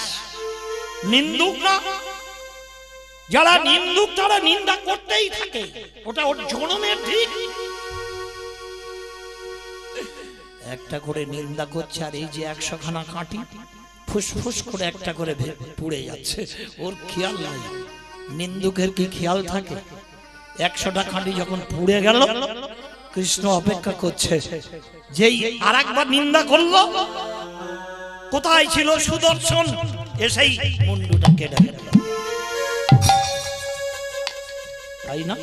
নিন্দুক না, যারা নিন্দুক তারা নিন্দা করতেই থাকে, ওটা ওর জনমের ঠিক। একটা করে নিন্দা করছে, আর এই যে 100 খানা কাঠি ফুসফুস করে একটা করে পুড়ে যাচ্ছে, ওর খেয়াল নাই। নিন্দুকের কি খেয়াল থাকে? 100টা কাঠি যখন পুড়ে গেল, কৃষ্ণ অপেক্ষা করছে, যেই আর একবার নিন্দা করলো, কোথায় ছিল সুদর্শন, এসেই মুন্ডুটা কেটে ফেলল, তাই না?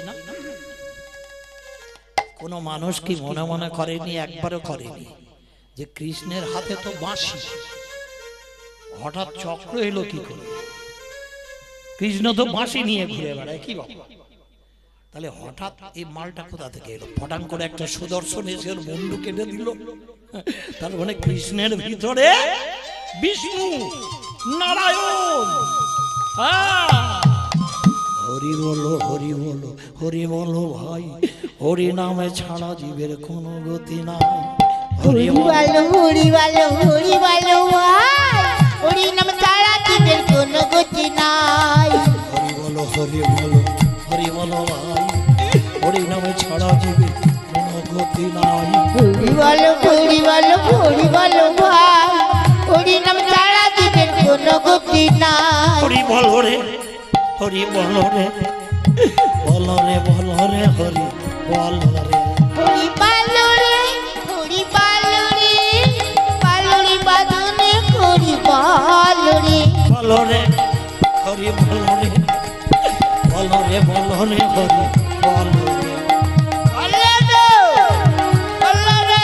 কোন মানুষ কি মনে মনে করেনি, একবারও করেনি যে কৃষ্ণের হাতে তো বাঁশি, হঠাৎ চক্র এলো কি করে? কৃষ্ণ তো বাঁশি নিয়ে ঘুরে বেড়ায়, কি বাবা? তাহলে হঠাৎ এই মালটা কোথা থেকে এলো? ফটাং করে একটা সুদর্শন এসে ওর মুন্ডু কেটে দিল। তার মানে কৃষ্ণের ভিতরে বিষ্ণু নারায়ণ। হরি বলো, হরি বলো, হরি বলো ভাই, হরি নামে ছাড়া জীবের কোনো গতি নাই। হরি বলো, হরি বলো, হরি বলো ভাই, হরি নাম ছাড়া জীবের কোনো গতি নাই। হরি বলো, হরি বলো, হরি বলো ভাই, হরি নামে ছাড়া জীবের কোনো গতি নাই। হরি বলো, হরি বলো, হরি বলো ভাই, হরি নাম ছাড়া জীবের কোনো গতি নাই। হরি বলো রে, হরি বলো রে, বলো রে, বলো রে, হরি বলো রে। হরি বলো রে, হরি বলো রে, বলো রে বাদনে হরি বলো রে। বলো রে, হরি বলো রে, বলো রে, বলো রে, হরি বলো রে। বলো রে,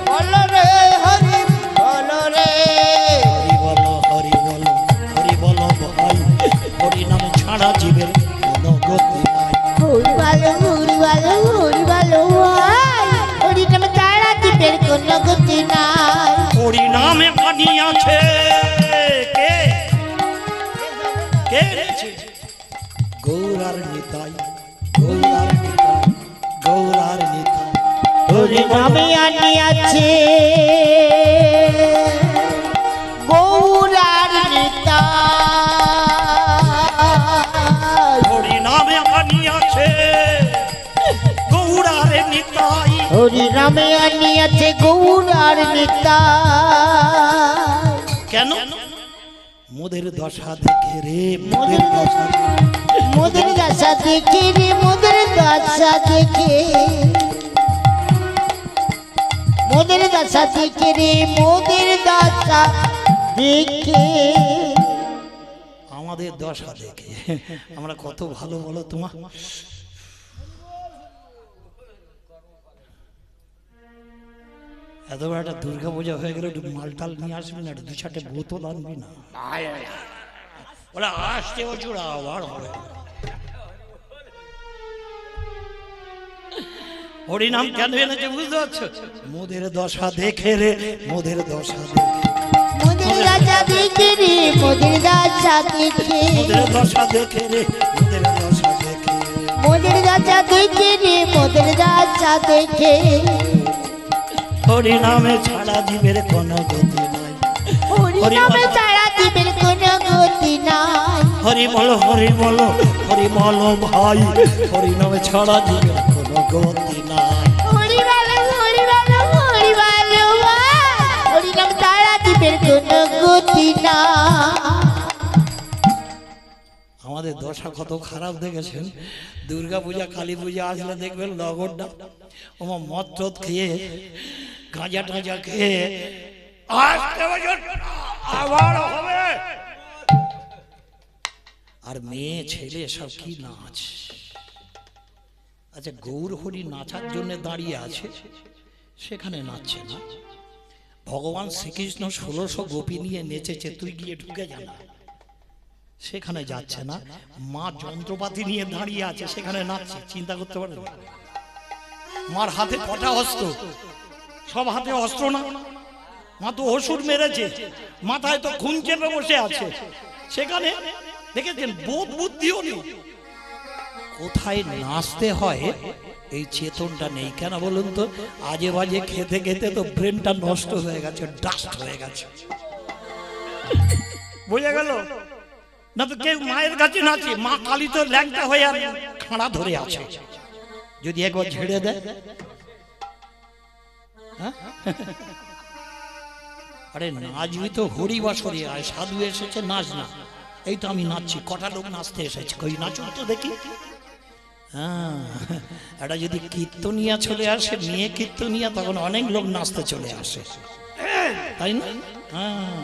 বলো রে, হরি বলো রে। হরি বলো, হরি বলো, হরি বলো ভাই, হরি নাম ছাড়া জীবের কোনো গতি নাই। হরি বলো, হরি বলো, হরি বলো ভাই, হরি নাম ছাড়া জীবের কোনো গতি নাই। হরি নামে পানি আছে, কে কে এনেছে? গৌরার নিতাই, গৌরার নিতাই, গৌরার নিতাই। হরি নামে আনি আছে গৌরার নিতাই। হরি নামে পানি আছে গৌরার নিতাই। হরি নামে আনি আছে গৌরার নিতাই। কেন? মোদের দশা দেখে রে, মোদের দশা, মোদের দশা দেখে রে, মোদের দশা দেখে, মোদের দশা দেখে রে, মোদের দশা দেখে। আমাদের দশা দেখে আমরা কত ভালো বলো তোমার। এত বড় একটা দুর্গা পূজা হয়ে গেল, একটু মালটাল নিয়ে আসবি না, একটু 2-4টে বোতল আনবি না? ওরা আসতে বছর আবার হবে। হরিনাম কেন এনেছে বুঝতে পারছো? মোদের দশা দেখে রে, মোদের দশা দেখে, মোদের দশা দেখে রে, মোদের দশা দেখে, মোদের দশা দেখে রে, মোদের দশা দেখে। মোদের দশা দেখে রে, মোদের দশা দেখে। হরি নামে ছাড়া জীবের কোনো গতি নাই। হরি নামে ছাড়া জীবের কোনো গতি নাই। হরি বলো, হরি বলো, হরি বলো ভাই, হরি নামে ছাড়া জীবের কোনো গতি নাই। হরি বলো, হরি বলো, হরি বলো ভাই, হরি নাম ছাড়া জীবের কোনো গতি নাই। আমাদের দশা কত খারাপ দেখেছেন। দুর্গা পূজা, কালী পূজা আসলে দেখবেন লগরটা ওমা মদ টদ খেয়ে, গাঁজা টাঁজা খেয়ে আসতে বছর আবার হবে। আর মেয়ে ছেলে সব কি নাচ। আচ্ছা, গৌর হরি নাচার জন্য দাঁড়িয়ে আছে, সেখানে নাচছে না। ভগবান শ্রীকৃষ্ণ 1600 গোপী নিয়ে নেচেছে, তুই গিয়ে ঢুকে যা না, সেখানে যাচ্ছে না। মা যন্ত্রপাতি নিয়ে দাঁড়িয়ে আছে, সেখানে নাচছে, চিন্তা করতে পারেন? মার হাতে কটা অস্ত্র, সব হাতে অস্ত্র না, মা তো ওষুধ মেরেছে, মাথায় তো খুন চেপে বসে আছে, সেখানে দেখেছেন বোধ বুদ্ধিও নেই। কোথায় নাচতে হয় এই চেতনটা নেই কেন বলুন তো? আজে বাজে খেতে খেতে তো ব্রেনটা নষ্ট হয়ে গেছে, ডাস্ট হয়ে গেছে, বোঝা গেল না? তো কেউ মায়ের কাছে নাচে, মা কালী তো ল্যাংটা হয়ে আর খাড়া ধরে আছে, যদি একবার ঝেড়ে দেয়। হ্যাঁ? আরে নাচবি তো হরি বাসরে আয়, সাধু এসেছে নাচ না। এই তো আমি নাচছি, কটা লোক নাচতে এসেছে, কই নাচুন তো দেখি। হ্যাঁ, এটা যদি কীর্তনিয়া চলে আসে, মেয়ে কীর্তনিয়া, তখন অনেক লোক নাচতে চলে আসে, তাই না? হ্যাঁ,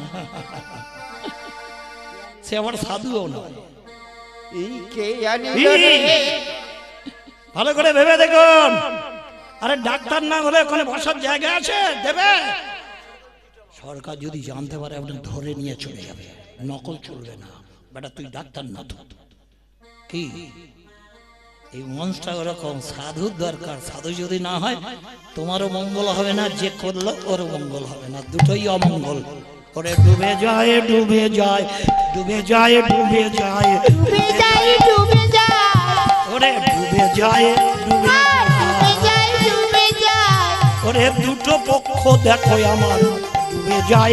সে আমার সাধুও নয়। এই কে জানি ভালো করে ভেবে দেখুন। আরে ডাক্তার না হলে ওখানে বসার জায়গা আছে, দেবে? সরকার যদি জানতে পারে আপনার ধরে নিয়ে চলে যাবে, নকল চলবে না। বেটা তুই ডাক্তার না তো কি? এই মঞ্চটা ওরকম, সাধুর দরকার। সাধু যদি না হয় তোমারও মঙ্গল হবে না, যে করলো ওর মঙ্গল হবে না, দুটোই অমঙ্গল। ওরে ডুবে যায় ডুবে যায় ডুবে যায় ডুবে যায় ডুবে যায় ডুবে যায়, ওরে ডুবে যায় ডুবে ডুবে যায় ডুবে যায়, ওরে দুটো পক্ষ দেখো আমার, ডুবে যায়